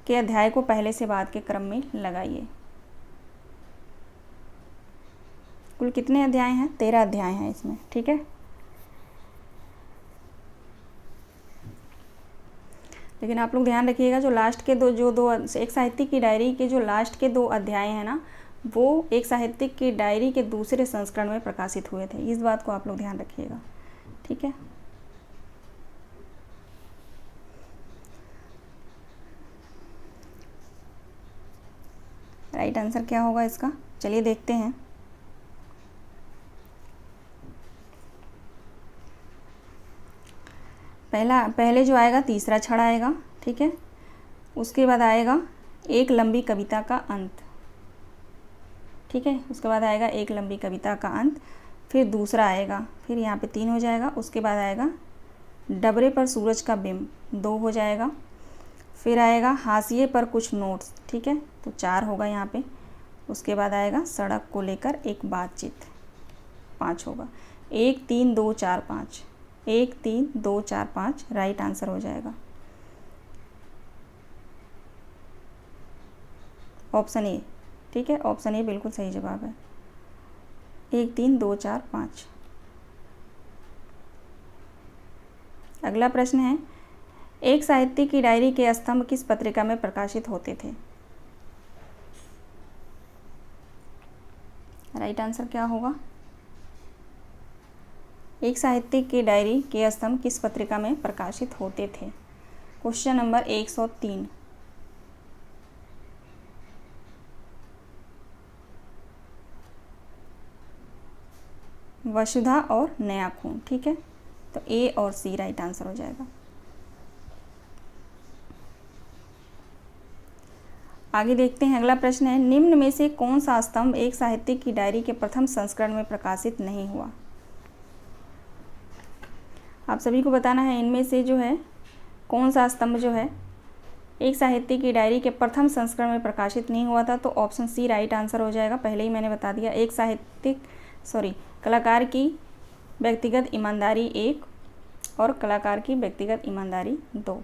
के अध्याय को पहले से बाद के क्रम में लगाइए। कुल कितने अध्याय हैं? 13 अध्याय हैं इसमें, ठीक है। लेकिन आप लोग ध्यान रखिएगा, जो लास्ट के दो एक साहित्य की डायरी के जो लास्ट के 2 अध्याय हैं ना, वो एक साहित्य की डायरी के दूसरे संस्करण में प्रकाशित हुए थे। इस बात को आप लोग ध्यान रखिएगा, ठीक है। राइट आंसर क्या होगा इसका? चलिए देखते हैं। पहले जो आएगा तीसरा क्षण आएगा, ठीक है। उसके बाद आएगा एक लंबी कविता का अंत, ठीक है। उसके बाद आएगा एक लंबी कविता का अंत, फिर दूसरा आएगा, फिर यहाँ पे 3 हो जाएगा। उसके बाद आएगा डबरे पर सूरज का बिंब, 2 हो जाएगा। फिर आएगा हाशिए पर कुछ नोट्स, ठीक है, तो 4 होगा यहाँ पे। उसके बाद आएगा सड़क को लेकर एक बातचीत, 5 होगा। 1 3 2 4 5, 1 3 2 4 5 राइट आंसर हो जाएगा ऑप्शन ए, ठीक है। ऑप्शन ए बिल्कुल सही जवाब है, 1 3 2 4 5। अगला प्रश्न है, एक साहित्य की डायरी के स्तंभ किस पत्रिका में प्रकाशित होते थे? राइट आंसर क्या होगा? एक साहित्य की डायरी के स्तंभ किस पत्रिका में प्रकाशित होते थे? Question number 103। वसुधा और नया खून, ठीक है, तो ए और सी राइट आंसर हो जाएगा। आगे देखते हैं, अगला प्रश्न है, निम्न में से कौन सा स्तंभ एक साहित्य की डायरी के प्रथम संस्करण में प्रकाशित नहीं हुआ? आप सभी को बताना है इनमें से जो है कौन सा स्तंभ जो है एक साहित्य की डायरी के प्रथम संस्करण में प्रकाशित नहीं हुआ था। तो ऑप्शन सी राइट आंसर हो जाएगा। पहले ही मैंने बता दिया, कलाकार की व्यक्तिगत ईमानदारी 1 और कलाकार की व्यक्तिगत ईमानदारी 2,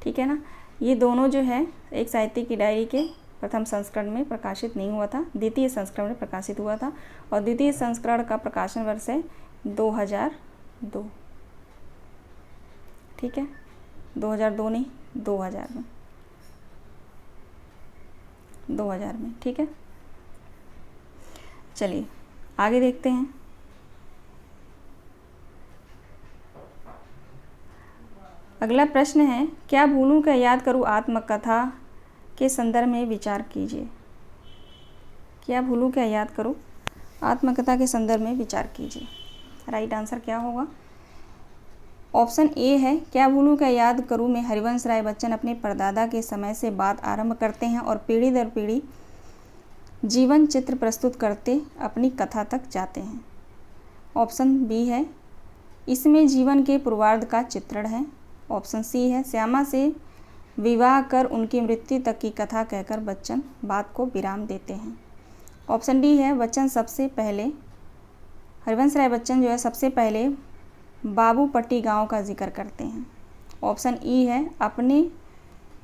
ठीक है ना। ये दोनों जो है एक साहित्य की डायरी के प्रथम संस्करण में प्रकाशित नहीं हुआ था, द्वितीय संस्करण में प्रकाशित हुआ था। और द्वितीय संस्करण का प्रकाशन वर्ष है 2002, ठीक है, 2002 नहीं, 2000 में, ठीक है। चलिए आगे देखते हैं। अगला प्रश्न है, क्या भूलूं क्या याद करूं आत्मकथा के संदर्भ में विचार कीजिए। क्या भूलूं क्या याद करूं आत्मकथा के संदर्भ में विचार कीजिए। राइट आंसर क्या होगा? ऑप्शन ए है, क्या भूलूं क्या याद करूं में हरिवंश राय बच्चन अपने परदादा के समय से बात आरंभ करते हैं और पीढ़ी दर पीढ़ी जीवन चित्र प्रस्तुत करते अपनी कथा तक जाते हैं। ऑप्शन बी है, इसमें जीवन के पूर्वार्ध का चित्रण है। ऑप्शन सी है, श्यामा से विवाह कर उनकी मृत्यु तक की कथा कहकर बच्चन बात को विराम देते हैं। ऑप्शन डी है, हरिवंश राय बच्चन जो है सबसे पहले बाबूपट्टी गांव का जिक्र करते हैं। ऑप्शन ई है,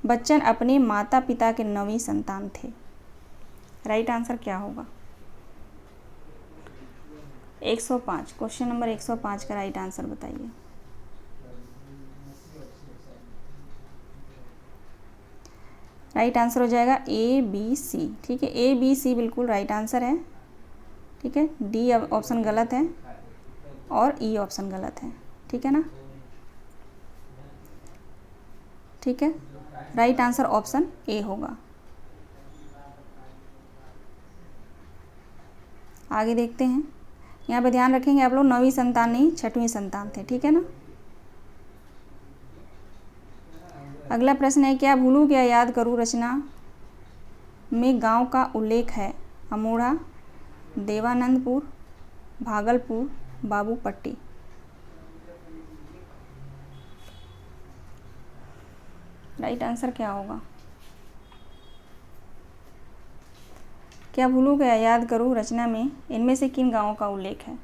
बच्चन अपने माता पिता के 9वीं संतान थे। राइट आंसर क्या होगा? 105, क्वेश्चन नंबर 105 का राइट आंसर बताइए। राइट आंसर हो जाएगा ए बी सी, ठीक है। ए बी सी बिल्कुल राइट आंसर है, ठीक है। डी ऑप्शन गलत है और ई ऑप्शन गलत है, ठीक है ना, ठीक है। राइट आंसर ऑप्शन ए होगा। आगे देखते हैं। यहाँ पे ध्यान रखेंगे आप लोग, 9वीं संतान नहीं 6वीं संतान थे, ठीक है ना। अगला प्रश्न है, क्या भूलूं क्या याद करूं रचना में गांव का उल्लेख है। अमोढ़ा, देवानंदपुर, भागलपुर, बाबूपट्टी। राइट आंसर क्या होगा? क्या भूलूं क्या याद करूं रचना में इनमें से किन गांवों का उल्लेख है।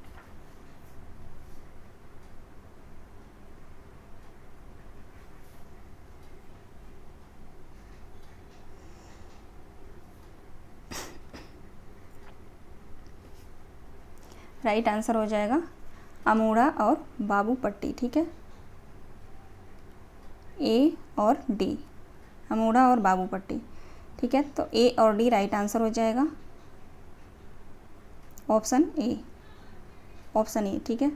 राइट आंसर हो जाएगा अमोढ़ा और बाबूपट्टी, ठीक है। ए और डी, अमोढ़ा और बाबूपट्टी, ठीक है। तो ए और डी राइट आंसर हो जाएगा। ऑप्शन ए, ठीक है।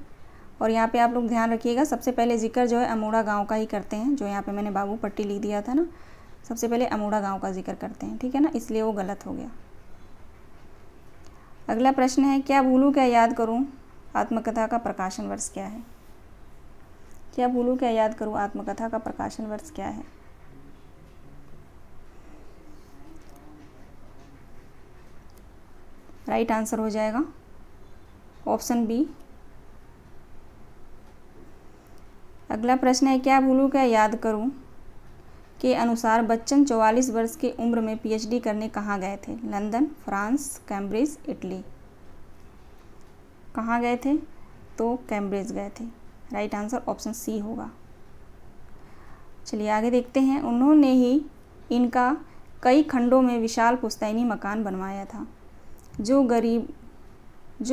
और यहाँ पे आप लोग ध्यान रखिएगा, सबसे पहले जिक्र जो है अमोढ़ा गांव का ही करते हैं। जो यहाँ पे मैंने बाबूपट्टी लिख दिया था ना, सबसे पहले अमोढ़ा गांव का जिक्र करते हैं, ठीक है ना, इसलिए वो गलत हो गया। अगला प्रश्न है, क्या भूलूं क्या याद करूं आत्मकथा का प्रकाशन वर्ष क्या है। क्या भूलूं क्या याद करूं आत्मकथा का प्रकाशन वर्ष क्या है। राइट आंसर हो जाएगा ऑप्शन बी। अगला प्रश्न है, क्या भूलूं क्या याद करूं के अनुसार बच्चन 44 वर्ष की उम्र में पीएचडी करने कहाँ गए थे। London, France, Cambridge, Italy. कहाँ गए थे? तो कैम्ब्रिज गए थे। राइट आंसर ऑप्शन सी होगा। चलिए आगे देखते हैं। उन्होंने ही इनका कई खंडों में विशाल पुश्तैनी मकान बनवाया था जो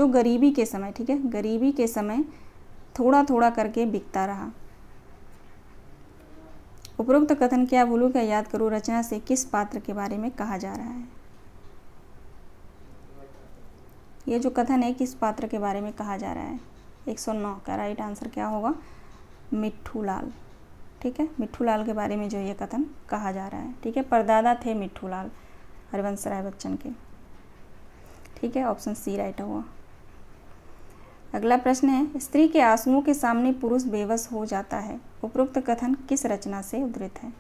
गरीबी के समय, ठीक है, गरीबी के समय थोड़ा थोड़ा करके बिकता रहा। उपरोक्त कथन क्या भूलूं क्या याद करूं रचना से किस पात्र के बारे में कहा जा रहा है। ये जो कथन है किस पात्र के बारे में कहा जा रहा है। 109 का राइट आंसर क्या होगा? मिट्ठू लाल, ठीक है। मिट्ठू लाल के बारे में जो ये कथन कहा जा रहा है, ठीक है। परदादा थे मिट्ठू लाल हरिवंश राय बच्चन के, ठीक है। ऑप्शन सी राइट हुआ। अगला प्रश्न है, स्त्री के आंसुओं के सामने पुरुष बेबस हो जाता है। उपरोक्त कथन किस रचना से उद्धृत है।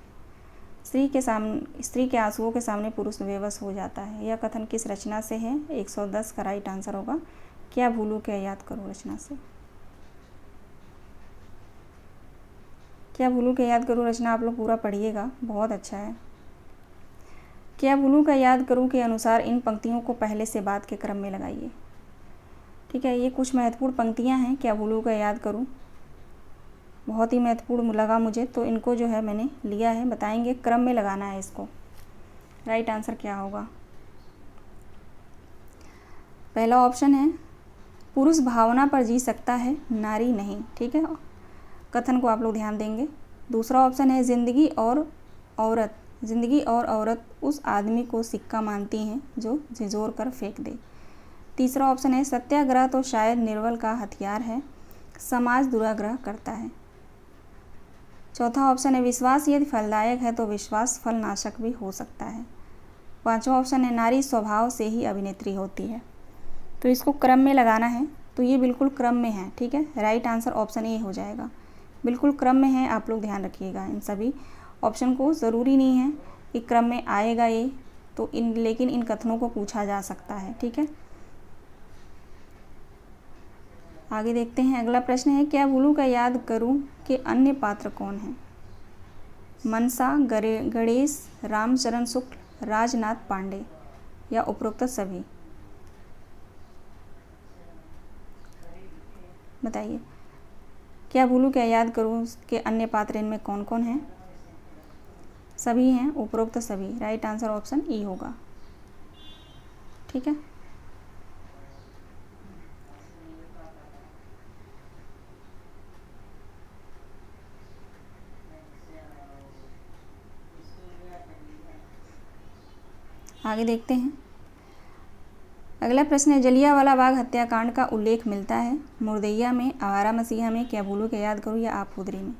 स्त्री के आंसुओं के सामने पुरुष बेबस हो जाता है, यह कथन किस रचना से है। 110 का राइट आंसर होगा क्या भूलूं क्या याद करूं रचना से। क्या भूलूं क्या याद करूं रचना आप लोग पूरा पढ़िएगा, बहुत अच्छा है। क्या भूलूं क्या याद करूं के अनुसार इन पंक्तियों को पहले से बाद के क्रम में लगाइए। ठीक है, ये कुछ महत्वपूर्ण पंक्तियां हैं, क्या भूलूं क्या याद करूं, बहुत ही महत्वपूर्ण लगा मुझे, तो इनको जो है मैंने लिया है, बताएंगे क्रम में लगाना है इसको। राइट आंसर क्या होगा? पहला ऑप्शन है पुरुष भावना पर जी सकता है, नारी नहीं। ठीक है, कथन को आप लोग ध्यान देंगे। दूसरा ऑप्शन है जिंदगी और औरत उस आदमी को सिक्का मानती हैं जो झिझोर कर फेंक दे। तीसरा ऑप्शन है सत्याग्रह तो शायद निर्बल का हथियार है, समाज दुराग्रह करता है। चौथा ऑप्शन है विश्वास यदि फलदायक है तो विश्वास फलनाशक भी हो सकता है। पांचवा ऑप्शन है नारी स्वभाव से ही अभिनेत्री होती है। तो इसको क्रम में लगाना है, तो ये बिल्कुल क्रम में है। ठीक है, राइट आंसर ऑप्शन ए हो जाएगा, बिल्कुल क्रम में है, आप लोग ध्यान रखिएगा इन सभी ऑप्शन को। ज़रूरी नहीं है कि क्रम में आएगा ये, तो लेकिन इन कथनों को पूछा जा सकता है। ठीक है, आगे देखते हैं। अगला प्रश्न है क्या भूलूं क्या याद करूं के अन्य पात्र कौन हैं? मनसा, गणेश, रामचरण शुक्ल, राजनाथ पांडे या उपरोक्त सभी? बताइए, क्या भूलूं क्या याद करूं के अन्य पात्र इनमें कौन कौन हैं? सभी हैं, उपरोक्त सभी। राइट आंसर ऑप्शन ई होगा। ठीक है, आगे देखते हैं। अगला प्रश्न है जलियांवाला बाग हत्याकांड का उल्लेख मिलता है मुर्दैया में, आवारा मसीहा में, क्या भूलूं क्या याद करूं या आप खुदरी में?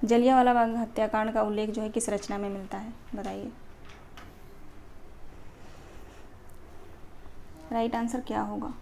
जलियांवाला बाग हत्याकांड का उल्लेख जो है किस रचना में मिलता है, बताइए। राइट आंसर क्या होगा?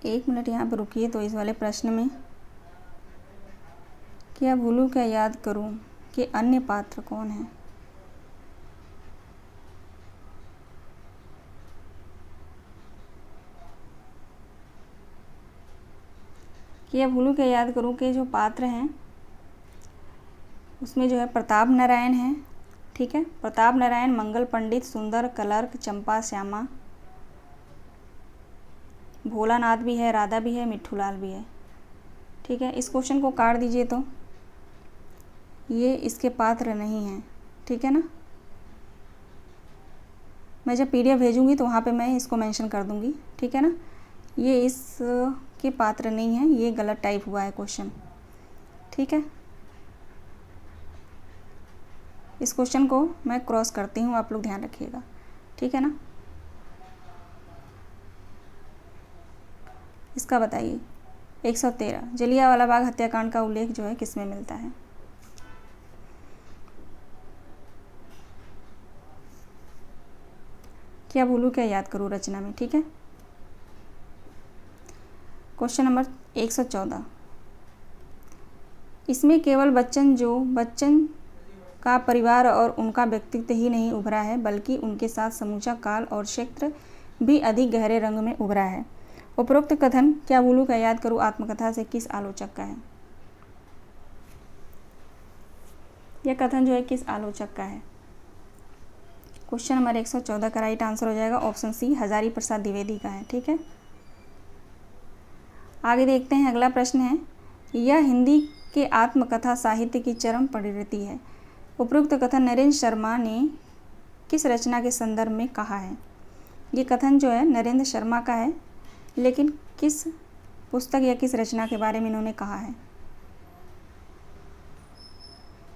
एक मिनट यहाँ पर रुकिए। तो इस वाले प्रश्न में क्या भूलूं क्या याद करूं कि अन्य पात्र कौन हैं? क्या भूलूं क्या याद करूं के जो पात्र हैं उसमें जो है प्रताप नारायण है। ठीक है, प्रताप नारायण, मंगल पंडित, सुंदर, क्लर्क, चंपा, श्यामा, भोलानाथ भी है, राधा भी है, मिट्ठूलाल भी है। ठीक है, इस क्वेश्चन को काट दीजिए तो ये इसके पात्र नहीं हैं। ठीक है ना, मैं जब PDF भेजूंगी तो वहाँ पे मैं इसको मेंशन कर दूंगी। ठीक है ना, ये इसके पात्र नहीं है, ये गलत टाइप हुआ है क्वेश्चन। ठीक है, इस क्वेश्चन को मैं क्रॉस करती हूँ, आप लोग ध्यान रखिएगा। ठीक है ना, इसका बताइए। 113 जलियांवाला बाग हत्याकांड का उल्लेख जो है किस में मिलता है? क्या भूलूं क्या याद करूं रचना में। ठीक है, क्वेश्चन नंबर 114, इसमें केवल बच्चन का परिवार और उनका व्यक्तित्व ही नहीं उभरा है, बल्कि उनके साथ समूचा काल और क्षेत्र भी अधिक गहरे रंग में उभरा है। उपरोक्त कथन क्या भूलूं क्या याद करूं आत्मकथा से किस आलोचक का है? यह कथन जो है किस आलोचक का है? क्वेश्चन नंबर 114 का राइट आंसर हो जाएगा ऑप्शन सी, हजारी प्रसाद द्विवेदी का है। ठीक है, आगे देखते हैं। अगला प्रश्न है यह हिंदी के आत्मकथा साहित्य की चरम प्रवृत्ति है। उपरोक्त कथन नरेंद्र शर्मा ने किस रचना के संदर्भ में कहा है? ये कथन जो है नरेंद्र शर्मा का है, लेकिन किस पुस्तक या किस रचना के बारे में इन्होंने कहा है?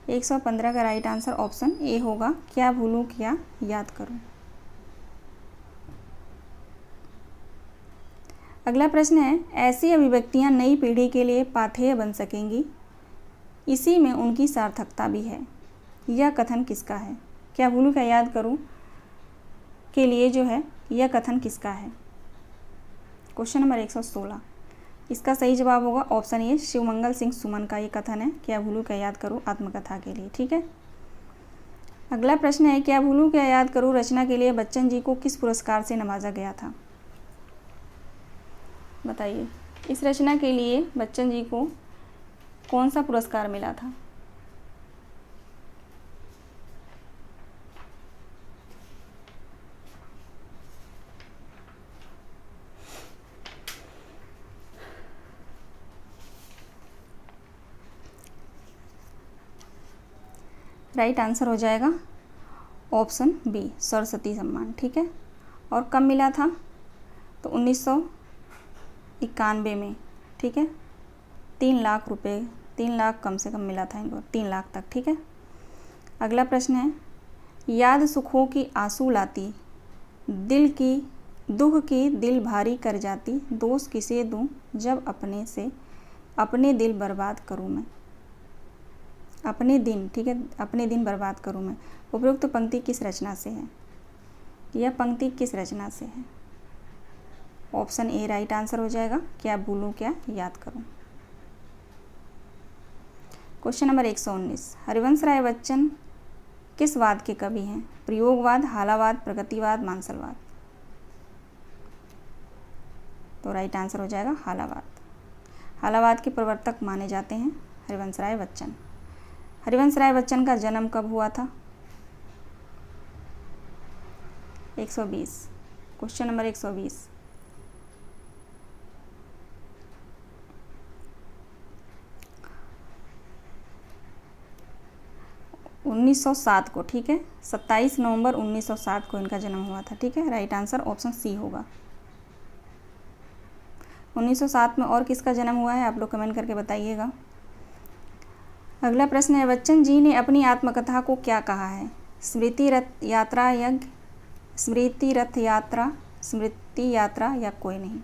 115 का राइट आंसर ऑप्शन ए होगा, क्या भूलूं क्या याद करूं। अगला प्रश्न है ऐसी अभिव्यक्तियां नई पीढ़ी के लिए पाथेय बन सकेंगी, इसी में उनकी सार्थकता भी है। यह कथन किसका है? क्या भूलूं क्या याद करूं के लिए जो है यह कथन किसका है? Question number 116। इसका सही जवाब होगा ऑप्शन ए शिवमंगल सिंह सुमन का ये कथन है, क्या भूलूं क्या याद करूं आत्मकथा के लिए। ठीक है, अगला प्रश्न है, क्या भूलूं क्या याद करूं रचना के लिए बच्चन जी को किस पुरस्कार से नवाजा गया था? बताइए, इस रचना के लिए बच्चन जी को कौन सा पुरस्कार मिला था? राइट आंसर हो जाएगा ऑप्शन बी सरस्वती सम्मान। ठीक है, और कब मिला था? तो 1991 में। ठीक है, 3 लाख रुपए, 3 लाख कम से कम मिला था इनको, 3 लाख तक। ठीक है, अगला प्रश्न है, याद सुखों की आंसू लाती, दिल की दुख की दिल भारी कर जाती, दोष किसे दूं जब अपने से अपने दिल बर्बाद करूं मैं। अपने दिन, ठीक है, अपने दिन बर्बाद करूं मैं। उपरोक्त पंक्ति किस रचना से है? यह पंक्ति किस रचना से है? ऑप्शन ए राइट आंसर हो जाएगा, क्या भूलूं क्या याद करूं। Question number 119। हरिवंश राय बच्चन किस वाद के कवि हैं? प्रयोगवाद, हालावाद, प्रगतिवाद, मानसलवाद। तो राइट आंसर हो जाएगा हालावाद। हालावाद के प्रवर्तक माने जाते हैं हरिवंश राय बच्चन। हरिवंश राय बच्चन का जन्म कब हुआ था? 120। Question number 120। उन्नीस 1907 को। ठीक है, 27 नवंबर 1907 को इनका जन्म हुआ था। ठीक है, राइट आंसर ऑप्शन सी होगा। 1907 में और किसका जन्म हुआ है आप लोग कमेंट करके बताइएगा। अगला प्रश्न है, बच्चन जी ने अपनी आत्मकथा को क्या कहा है? स्मृति रथ यात्रा यज्ञ, स्मृति रथ यात्रा, स्मृति यात्रा या कोई नहीं।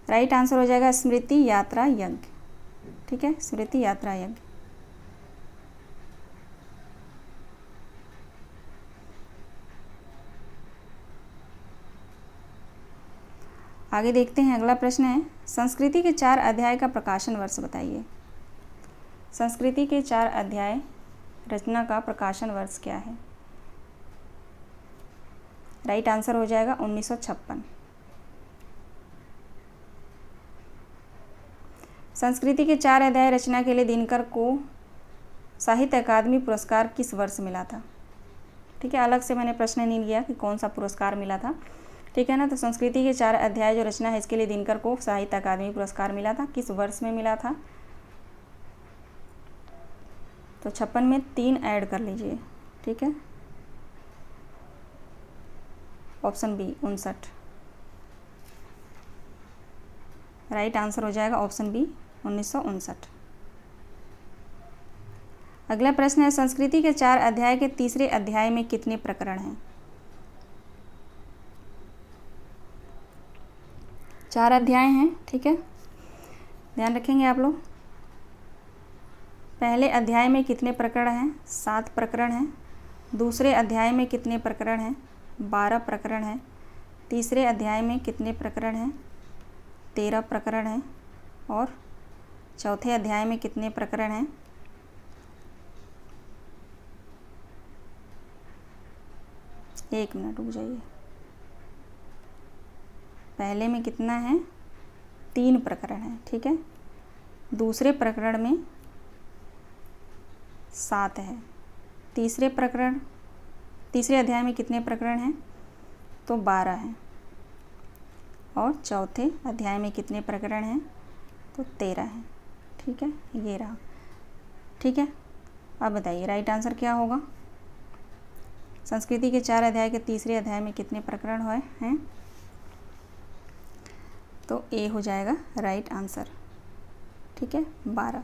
राइट आंसर हो जाएगा स्मृति यात्रा यज्ञ। ठीक है, स्मृति यात्रा यज्ञ। आगे देखते हैं, अगला प्रश्न है, संस्कृति के 4 अध्याय का प्रकाशन वर्ष बताइए। संस्कृति के 4 अध्याय रचना का प्रकाशन वर्ष क्या है? राइट आंसर हो जाएगा 1956। संस्कृति के 4 अध्याय रचना के लिए दिनकर को साहित्य अकादमी पुरस्कार किस वर्ष मिला था? ठीक है, अलग से मैंने प्रश्न नहीं लिया कि कौन सा पुरस्कार मिला था। ठीक है ना, तो संस्कृति के 4 अध्याय जो रचना है इसके लिए दिनकर को साहित्य अकादमी पुरस्कार मिला था, किस वर्ष में मिला था? तो 56 में 3 ऐड कर लीजिए। ठीक है, ऑप्शन बी 59। राइट आंसर हो जाएगा ऑप्शन बी 1959। अगला प्रश्न है, संस्कृति के 4 अध्याय के तीसरे अध्याय में कितने प्रकरण हैं? 4 अध्याय हैं। ठीक है, ध्यान रखेंगे आप लोग। पहले अध्याय में कितने प्रकरण हैं? 7 प्रकरण हैं। दूसरे अध्याय में कितने प्रकरण हैं? 12 प्रकरण हैं। तीसरे अध्याय में कितने प्रकरण हैं? 13 प्रकरण हैं। और चौथे अध्याय में कितने प्रकरण हैं? 1 मिनट रुक जाइए। पहले में कितना है? 3 प्रकरण हैं। ठीक है, दूसरे प्रकरण में 7 है। तीसरे अध्याय में कितने प्रकरण हैं? तो 12 हैं। और चौथे अध्याय में कितने प्रकरण हैं? तो 13 हैं। ठीक है, ये रहा। ठीक है, अब बताइए राइट आंसर क्या होगा? संस्कृति के 4 अध्याय के तीसरे अध्याय में कितने प्रकरण हैं? तो ए हो जाएगा राइट आंसर। ठीक है, 12।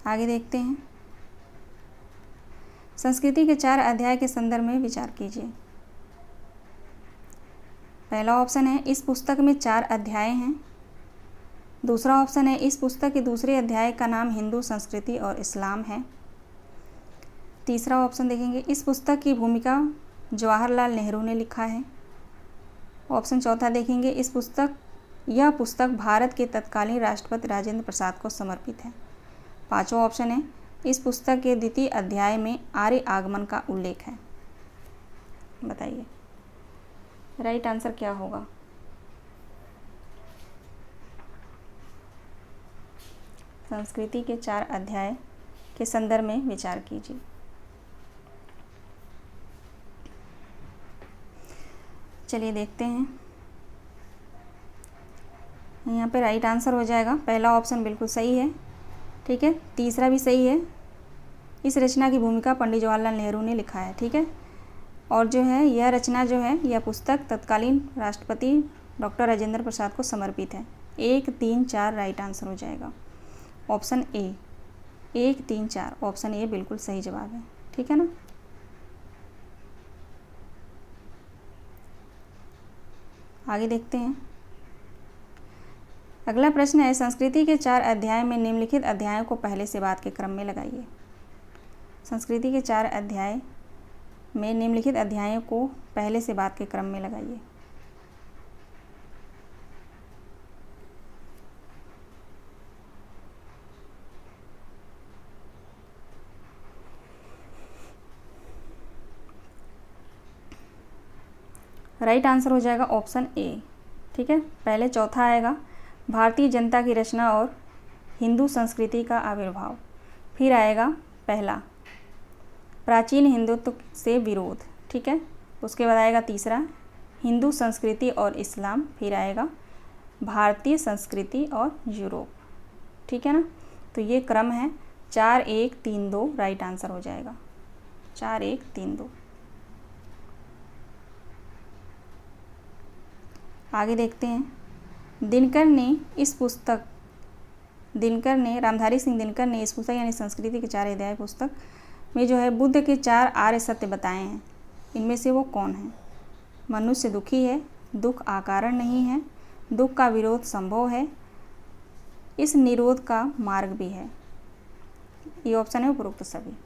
आगे देखते हैं, संस्कृति के 4 अध्याय के संदर्भ में विचार कीजिए। पहला ऑप्शन है, इस पुस्तक में 4 अध्याय हैं। दूसरा ऑप्शन है इस पुस्तक के दूसरे अध्याय का नाम हिंदू संस्कृति और इस्लाम है। तीसरा ऑप्शन देखेंगे, इस पुस्तक की भूमिका जवाहरलाल नेहरू ने लिखा है। ऑप्शन चौथा देखेंगे, यह पुस्तक भारत के तत्कालीन राष्ट्रपति राजेंद्र प्रसाद को समर्पित है। पांचवा ऑप्शन है, इस पुस्तक के द्वितीय अध्याय में आर्य आगमन का उल्लेख है। बताइए राइट आंसर क्या होगा। संस्कृति के 4 अध्याय के संदर्भ में विचार कीजिए। चलिए देखते हैं, यहाँ पे राइट आंसर हो जाएगा पहला ऑप्शन बिल्कुल सही है, ठीक है। तीसरा भी सही है, इस रचना की भूमिका पंडित जवाहरलाल नेहरू ने लिखा है, ठीक है। और जो है यह रचना जो है यह पुस्तक तत्कालीन राष्ट्रपति डॉक्टर राजेंद्र प्रसाद को समर्पित है। 1, 3, 4 राइट आंसर हो जाएगा। ऑप्शन ए 1, 3, 4 ऑप्शन ए बिल्कुल सही जवाब है, ठीक है ना। आगे देखते हैं, अगला प्रश्न है संस्कृति के 4 अध्याय में निम्नलिखित अध्यायों को पहले से बाद के क्रम में लगाइए। संस्कृति के 4 अध्याय में निम्नलिखित अध्यायों को पहले से बाद के क्रम में लगाइए। राइट आंसर हो जाएगा ऑप्शन ए, ठीक है। पहले चौथा आएगा भारतीय जनता की रचना और हिंदू संस्कृति का आविर्भाव, फिर आएगा पहला प्राचीन हिंदुत्व से विरोध, ठीक है। उसके बाद आएगा तीसरा हिंदू संस्कृति और इस्लाम, फिर आएगा भारतीय संस्कृति और यूरोप, ठीक है ना। तो ये क्रम है 4, 1, 3, 2 राइट आंसर हो जाएगा 4, 1, 3, 2। आगे देखते हैं, रामधारी सिंह दिनकर ने इस पुस्तक यानी संस्कृति के 4 अध्याय पुस्तक में जो है बुद्ध के 4 आर्य सत्य बताए हैं। इनमें से वो कौन है। मनुष्य दुखी है, दुख आकारण नहीं है, दुख का विरोध संभव है, इस निरोध का मार्ग भी है। ये ऑप्शन है उपरोक्त सभी।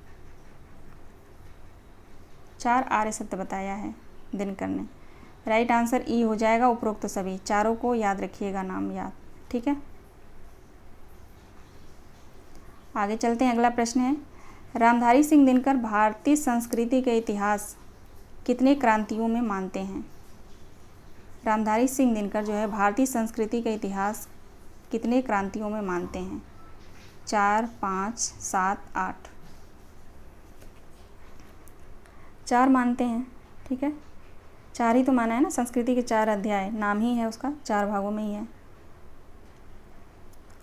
4 आर्य सत्य बताया है दिनकर ने। राइट आंसर ई हो जाएगा उपरोक्त सभी। चारों को याद रखिएगा, नाम याद, ठीक है। आगे चलते हैं, अगला प्रश्न है रामधारी सिंह दिनकर भारतीय संस्कृति के इतिहास कितने क्रांतियों में मानते हैं। रामधारी सिंह दिनकर जो है भारतीय संस्कृति के इतिहास कितने क्रांतियों में मानते हैं। 4, 5, 7, 8। 4 मानते हैं, ठीक है। 4 ही तो माना है ना, संस्कृति के 4 अध्याय नाम ही है उसका, 4 भागों में ही है।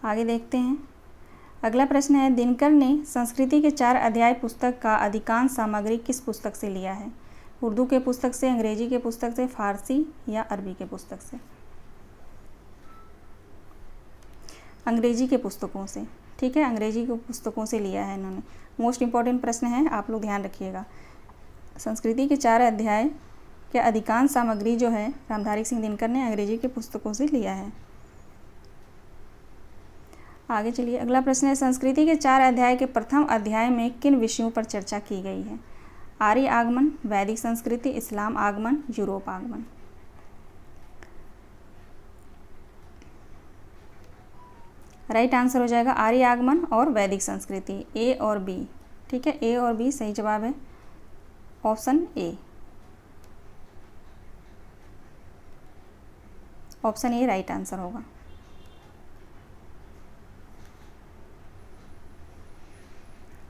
आगे देखते हैं, अगला प्रश्न है दिनकर ने संस्कृति के 4 अध्याय पुस्तक का अधिकांश सामग्री किस पुस्तक से लिया है। उर्दू के पुस्तक से, अंग्रेजी के पुस्तक से, फारसी या अरबी के पुस्तक से। अंग्रेजी के पुस्तकों से, ठीक है। अंग्रेजी के पुस्तकों से लिया है इन्होंने। मोस्ट इम्पॉर्टेंट प्रश्न है, आप लोग ध्यान रखिएगा। संस्कृति के 4 अध्याय के अधिकांश सामग्री जो है रामधारी सिंह दिनकर ने अंग्रेजी के पुस्तकों से लिया है। आगे चलिए, अगला प्रश्न है संस्कृति के 4 अध्याय के प्रथम अध्याय में किन विषयों पर चर्चा की गई है। आर्य आगमन, वैदिक संस्कृति, इस्लाम आगमन, यूरोप आगमन। राइट आंसर हो जाएगा आर्य आगमन और वैदिक संस्कृति, ए और बी, ठीक है। ए और बी सही जवाब है, option A. Option A right answer होगा।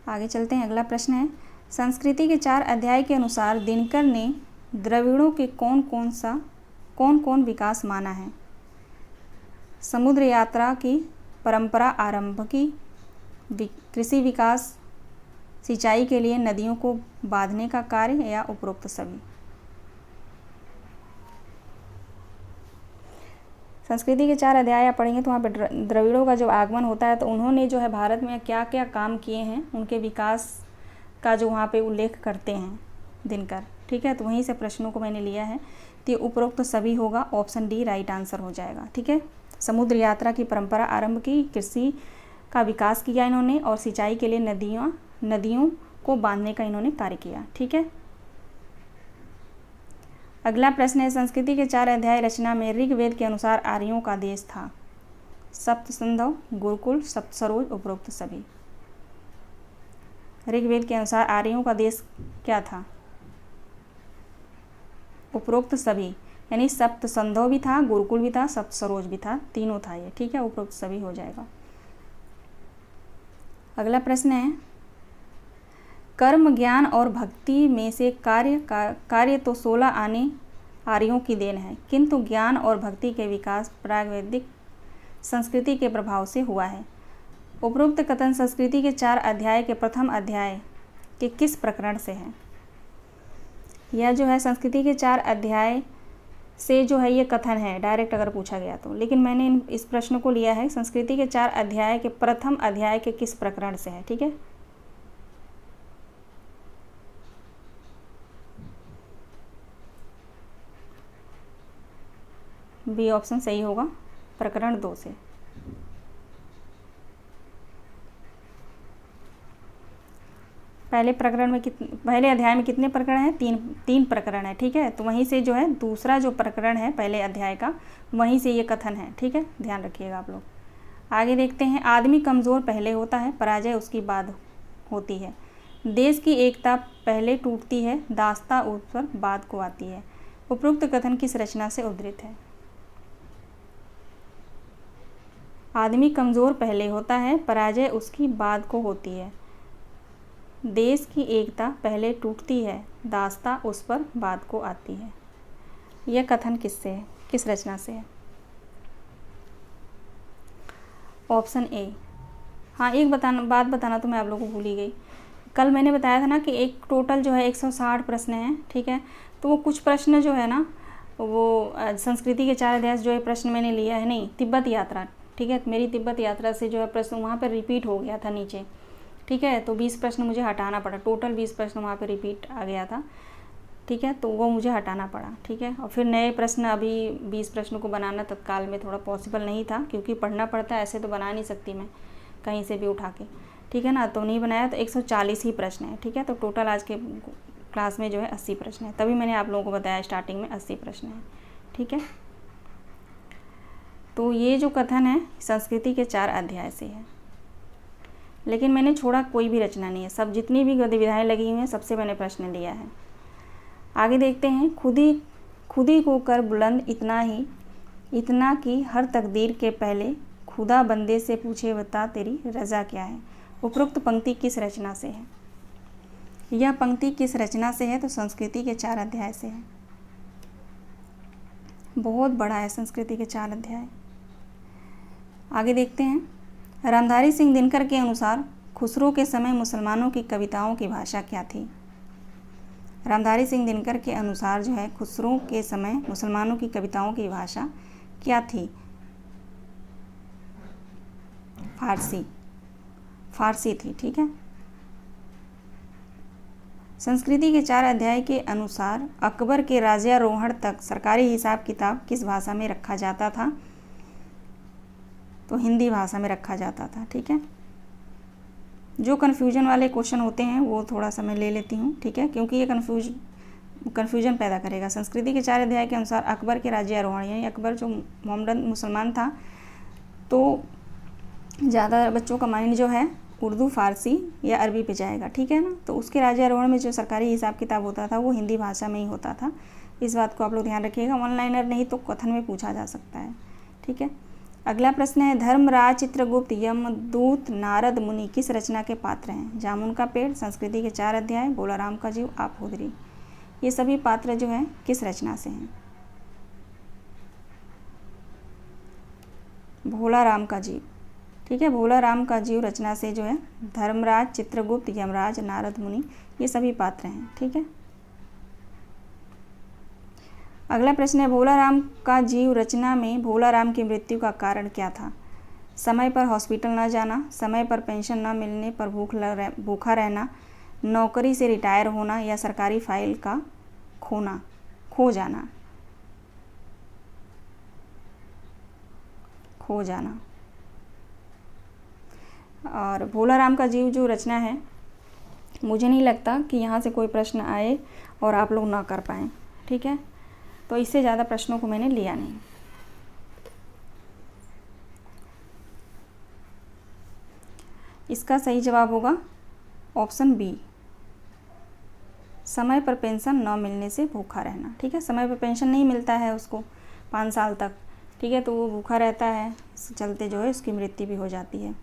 आगे चलते हैं, अगला प्रश्न है संस्कृति के 4 अध्याय के अनुसार दिनकर ने द्रविड़ों के कौन कौन विकास माना है। समुद्र यात्रा की परंपरा आरंभ की, कृषि विकास, सिंचाई के लिए नदियों को बांधने का कार्य या उपरोक्त सभी। संस्कृति के 4 अध्याय आप पढ़ेंगे तो वहाँ पे द्रविड़ों का जो आगमन होता है तो उन्होंने जो है भारत में क्या क्या काम किए हैं, उनके विकास का जो वहाँ पे उल्लेख करते हैं दिनकर, ठीक है। तो वहीं से प्रश्नों को मैंने लिया है, तो उपरोक्त सभी होगा, ऑप्शन डी राइट आंसर हो जाएगा, ठीक है। समुद्र यात्रा की परंपरा आरंभ की, कृषि का विकास किया इन्होंने और सिंचाई के लिए नदियों को बांधने का इन्होंने कार्य किया। ठीक है। अगला प्रश्न है, संस्कृति के 4 अध्याय रचना में ऋग्वेद के अनुसार आर्यों का देश था। सप्त सिंधु, गुरुकुल, सप्त सरोज, उपरोक्त सभी। ऋग्वेद के अनुसार आर्यों का देश क्या था? उपरोक्त सभी, यानी सप्त संधव भी था, गुरुकुल भी था, सप्त सरोज भी था, तीनों था ये। ठीक है, उपरोक्त सभी हो जाएगा। अगला प्रश्न है, कर्म, ज्ञान और भक्ति में से कार्य तो 16 आने आर्यों की देन है, किंतु ज्ञान और भक्ति के विकास प्रागवैदिक संस्कृति के प्रभाव से हुआ है। उपरोक्त कथन संस्कृति के 4 अध्याय के प्रथम अध्याय के किस प्रकरण से है? यह जो है संस्कृति के 4 अध्याय से जो है ये कथन है, डायरेक्ट अगर पूछा गया तो, लेकिन मैंने इस प्रश्न को लिया है संस्कृति के 4 अध्याय के प्रथम अध्याय के किस प्रकरण से है। ठीक है, बी ऑप्शन सही होगा, प्रकरण 2 से। पहले अध्याय में कितने प्रकरण हैं? तीन प्रकरण है। ठीक है, तो वहीं से जो है दूसरा जो प्रकरण है पहले अध्याय का, वहीं से ये कथन है। ठीक है, ध्यान रखिएगा आप लोग। आगे देखते हैं, आदमी कमज़ोर पहले होता है, पराजय उसकी बाद होती है। देश की एकता पहले टूटती है, दास्ता उस पर बाद को आती है। उपरोक्त कथन किस रचना से उद्धृत है? आदमी कमज़ोर पहले होता है, पराजय उसकी बाद को होती है। देश की एकता पहले टूटती है, दास्ता उस पर बाद को आती है। यह कथन किससे है, किस रचना से है? Option A. हाँ, एक बात बताना तो मैं आप लोगों को भूल ही गई। कल मैंने बताया था ना कि एक टोटल जो है 160 प्रश्न हैं। ठीक है, तो वो कुछ प्रश्न जो है ना, वो संस्कृति के 4 अध्याय जो है प्रश्न मैंने लिया है, नहीं, तिब्बत यात्रा। ठीक है, मेरी तिब्बत यात्रा से जो है प्रश्न वहाँ पर रिपीट हो गया था नीचे। ठीक है, तो 20 प्रश्न मुझे हटाना पड़ा, टोटल 20 प्रश्न वहाँ पे रिपीट आ गया था। ठीक है, तो वो मुझे हटाना पड़ा। ठीक है, और फिर नए प्रश्न, अभी 20 प्रश्नों को बनाना तत्काल में थोड़ा पॉसिबल नहीं था, क्योंकि पढ़ना पड़ता है, ऐसे तो बना नहीं सकती मैं कहीं से भी उठा के। ठीक है ना, तो नहीं बनाया, तो 140 ही प्रश्न है। ठीक है, तो टोटल आज के क्लास में जो है 80 प्रश्न है, तभी मैंने आप लोगों को बताया स्टार्टिंग में 80 प्रश्न है। ठीक है, तो ये जो कथन है संस्कृति के 4 अध्याय से है, लेकिन मैंने छोड़ा कोई भी रचना नहीं है, सब जितनी भी गतिविधियाँ लगी हुई हैं सबसे मैंने प्रश्न लिया है। आगे देखते हैं, खुद ही को कर बुलंद इतना कि हर तकदीर के पहले खुदा बंदे से पूछे बता तेरी रज़ा क्या है। उपरोक्त पंक्ति किस रचना से है? यह पंक्ति किस रचना से है? तो संस्कृति के 4 अध्याय से है। बहुत बड़ा है संस्कृति के 4 अध्याय। आगे देखते हैं, रामधारी सिंह दिनकर के अनुसार खुसरो के समय मुसलमानों की कविताओं की भाषा क्या थी? रामधारी सिंह दिनकर के अनुसार जो है खुसरो के समय मुसलमानों की कविताओं की भाषा क्या थी? फारसी थी। ठीक है, संस्कृति के 4 अध्याय के अनुसार अकबर के राज्यारोहण तक सरकारी हिसाब किताब किस भाषा में रखा जाता था? तो हिंदी भाषा में रखा जाता था। ठीक है, जो कन्फ्यूजन वाले क्वेश्चन होते हैं वो थोड़ा सा मैं ले लेती हूँ। ठीक है, क्योंकि ये कन्फ्यूजन पैदा करेगा। संस्कृति के 4 अध्याय के अनुसार अकबर के राज्यारोहण, यानी अकबर जो मोहम्मदन मुसलमान था, तो ज़्यादा बच्चों का माइंड जो है उर्दू, फारसी या अरबी पे जाएगा। ठीक है ना, तो उसके राज्यारोहण में जो सरकारी हिसाब किताब होता था वो हिंदी भाषा में ही होता था। इस बात को आप लोग ध्यान रखिएगा, ऑनलाइनर नहीं तो कथन में पूछा जा सकता है। ठीक है, अगला प्रश्न है, धर्मराज, चित्रगुप्त, यमदूत, नारद मुनि किस रचना के पात्र हैं? जामुन का पेड़, संस्कृति के 4 अध्याय, भोला राम का जीव, आपोदरी। ये सभी पात्र जो हैं किस रचना से हैं? भोला राम का जीव। ठीक है, भोला राम का जीव रचना से जो है धर्मराज, चित्रगुप्त, यमराज, नारद मुनि ये सभी पात्र हैं। ठीक है, अगला प्रश्न है, भोला राम का जीव रचना में भोला राम की मृत्यु का कारण क्या था? समय पर हॉस्पिटल न जाना, समय पर पेंशन न मिलने पर भूखा रहना, नौकरी से रिटायर होना या सरकारी फाइल का खो खो जाना। और भोला राम का जीव जो रचना है, मुझे नहीं लगता कि यहाँ से कोई प्रश्न आए और आप लोग ना कर पाएँ, ठीक है। तो इससे ज़्यादा प्रश्नों को मैंने लिया नहीं। इसका सही जवाब होगा ऑप्शन बी, समय पर पेंशन न मिलने से भूखा रहना, ठीक है। समय पर पेंशन नहीं मिलता है उसको 5 साल तक, ठीक है, तो वो भूखा रहता है, इसके चलते जो है उसकी मृत्यु भी हो जाती है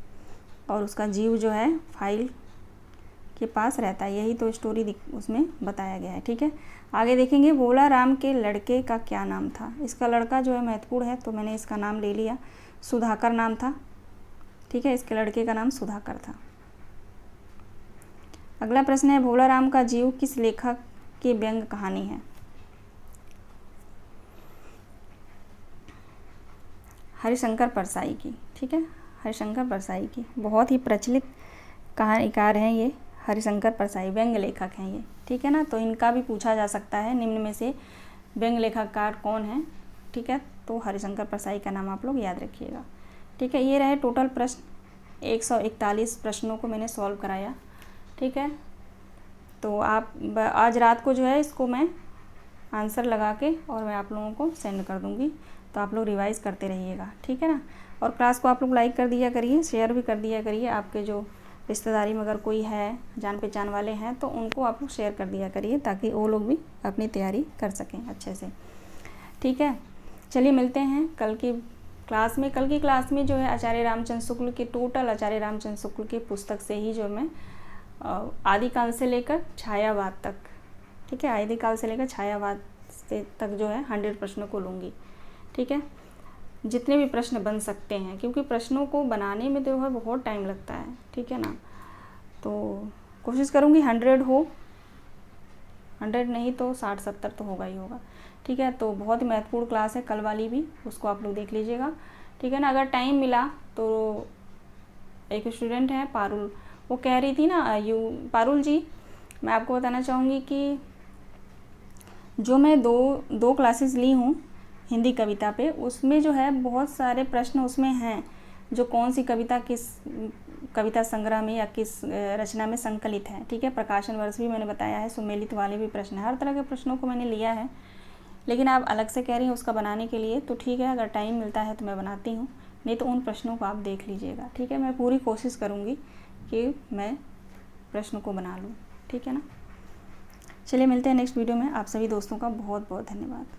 और उसका जीव जो है फाइल के पास रहता है। यही तो स्टोरी उसमें बताया गया है, ठीक है। आगे देखेंगे, भोला राम के लड़के का क्या नाम था। इसका लड़का जो है महत्वपूर्ण है, तो मैंने इसका नाम ले लिया, सुधाकर नाम था, ठीक है। इसके लड़के का नाम सुधाकर था। अगला प्रश्न है, भोला राम का जीव किस लेखक की व्यंग्य कहानी है। हरिशंकर परसाई की, ठीक है, हरिशंकर परसाई की। बहुत ही प्रचलित कहानीकार हैं ये, हरिशंकर परसाई व्यंग्य लेखक हैं ये, ठीक है ना। तो इनका भी पूछा जा सकता है, निम्न में से व्यंग्य लेखककार कौन है, ठीक है। तो हरिशंकर परसाई का नाम आप लोग याद रखिएगा, ठीक है। ये रहे टोटल प्रश्न, 141 प्रश्नों को मैंने सॉल्व कराया, ठीक है। तो आप आज रात को जो है इसको मैं आंसर लगा के और मैं आप लोगों को सेंड कर दूंगी, तो आप लोग रिवाइज करते रहिएगा, ठीक है ना। और क्लास को आप लोग लाइक कर दिया करिए, शेयर भी कर दिया करिए। आपके जो रिश्तेदारी में अगर कोई है, जान पहचान वाले हैं, तो उनको आप लोग शेयर कर दिया करिए, ताकि वो लोग भी अपनी तैयारी कर सकें अच्छे से, ठीक है। चलिए मिलते हैं कल की क्लास में। कल की क्लास में जो है आचार्य रामचंद्र शुक्ल के, टोटल आचार्य रामचंद्र शुक्ल के पुस्तक से ही जो मैं आदिकाल से लेकर छायावाद तक, ठीक है, आदिकाल से लेकर छायावाद से तक जो है 100 प्रश्नों को लूँगी, ठीक है। जितने भी प्रश्न बन सकते हैं, क्योंकि प्रश्नों को बनाने में जो है बहुत टाइम लगता है, ठीक है ना। तो कोशिश करूँगी 100 हो, 100 नहीं तो 60-70 तो होगा ही होगा, ठीक है। तो बहुत ही महत्वपूर्ण क्लास है कल वाली भी, उसको आप लोग देख लीजिएगा, ठीक है ना। अगर टाइम मिला तो एक स्टूडेंट है पारुल, वो कह रही थी ना, पारुल जी, मैं आपको बताना चाहूँगी कि जो मैं दो क्लासेस ली हूँ हिंदी कविता पे, उसमें जो है बहुत सारे प्रश्न उसमें हैं, जो कौन सी कविता किस कविता संग्रह में या किस रचना में संकलित है, ठीक है। प्रकाशन वर्ष भी मैंने बताया है, सुमेलित वाले भी प्रश्न है, हर तरह के प्रश्नों को मैंने लिया है। लेकिन आप अलग से कह रही हैं उसका बनाने के लिए, तो ठीक है, अगर टाइम मिलता है तो मैं बनाती हूँ, नहीं तो उन प्रश्नों को आप देख लीजिएगा, ठीक है। मैं पूरी कोशिश करूँगी कि मैं प्रश्न को बना लूँ, ठीक है ना। चलिए मिलते हैं नेक्स्ट वीडियो में। आप सभी दोस्तों का बहुत बहुत धन्यवाद।